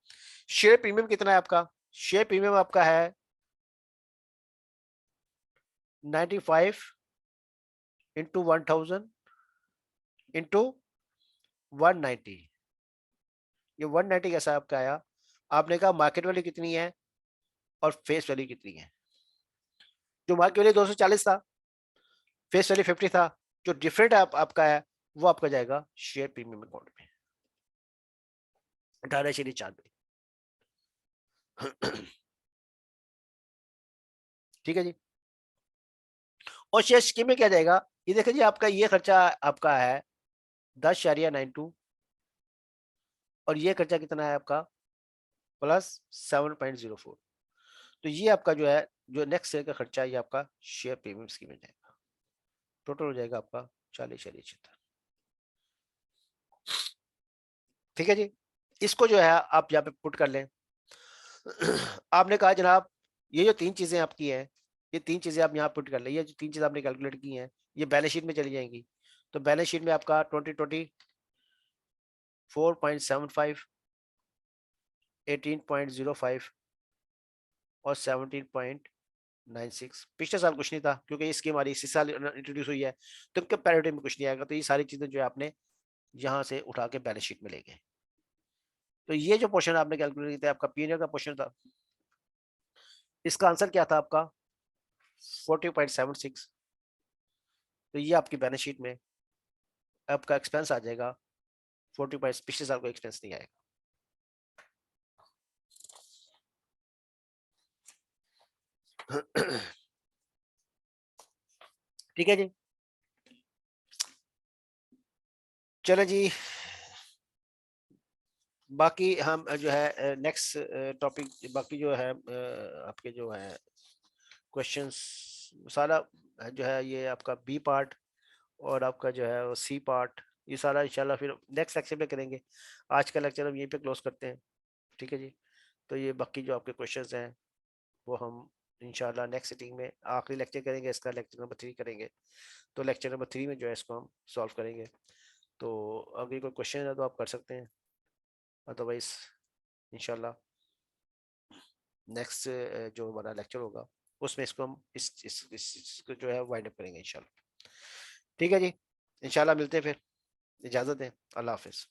शेयर प्रीमियम कितना है आपका, शेयर प्रीमियम आपका है 95 इंटू 1000 इंटू 190। ये 190 कैसा आपका आया, आपने कहा मार्केट वैल्यू कितनी है और फेस वैल्यू कितनी है, जो मार्केट वैल्यू 240 था, फेस वैल्यू 50 था, जो डिफरेंट आपका है वो आपका जाएगा शेयर प्रीमियम अकाउंट में, 18 शेयर चार्ज में। ठीक है जी। और शेयर स्कीम में क्या जाएगा, ये देखिए जी, आपका ये खर्चा आपका है 10.92, और ये खर्चा कितना है आपका +7.04। तो ये आपका जो है, जो नेक्स्ट शेयर का खर्चा है, ये आपका शेयर प्रीमियम स्कीम में जाएगा। टोटल हो जाएगा आपका 40.76। ठीक है जी। इसको जो है आप यहाँ पे पुट कर लें। आपने कहा जनाब ये जो तीन चीजें आपकी हैं, ये तीन चीजें आप यहाँ पुट कर लें, ये जो तीन चीजें आपने कैलकुलेट की हैं, ये बैलेंस शीट में चली जाएंगी। तो बैलेंस शीट में आपका 2024.75, 18.05 और 17.96। पिछले साल कुछ नहीं था क्योंकि ये स्कीम हमारी इसी साल इंट्रोड्यूस हुई है, तो कंपैरेटिव में कुछ नहीं आएगा। तो ये सारी चीजें जो है आपने यहाँ से उठा के बैलेंस शीट में ले गए। तो ये जो पोर्शन आपने कैलकुलेट किया था, आपका पीएनएल का पोर्शन था, इसका आंसर क्या था आपका 40.76। तो ये आपकी बैलेंस शीट में आपका एक्सपेंस आ जाएगा 40, पिछले साल को एक्सपेंस नहीं आएगा। ठीक है जी। चलो जी, बाकी हम जो है नेक्स्ट टॉपिक, बाकी जो है आपके जो है क्वेश्चंस सारा जो है, ये आपका बी पार्ट और आपका जो है वो सी पार्ट, ये सारा इंशाल्लाह फिर नेक्स्ट लेक्चर में करेंगे। आज का लेक्चर हम यहीं पे क्लोज करते हैं। ठीक है जी। तो ये बाकी जो आपके क्वेश्चंस हैं वो हम इंशाल्लाह नेक्स्ट सीटिंग में आखिरी लेक्चर करेंगे, इसका लेक्चर नंबर 3 करेंगे। तो लेक्चर नंबर 3 में जो है इसको हम सॉल्व करेंगे। तो अगर कोई क्वेश्चन है तो आप कर सकते हैं, अदरवाइज इंशाल्लाह नेक्स्ट जो हमारा लेक्चर होगा उसमें इसको हम इसको जो है वाइंड अप करेंगे इंशाल्लाह। ठीक है जी, इंशाल्लाह मिलते हैं फिर। इजाज़त दें। अल्लाह हाफिज़।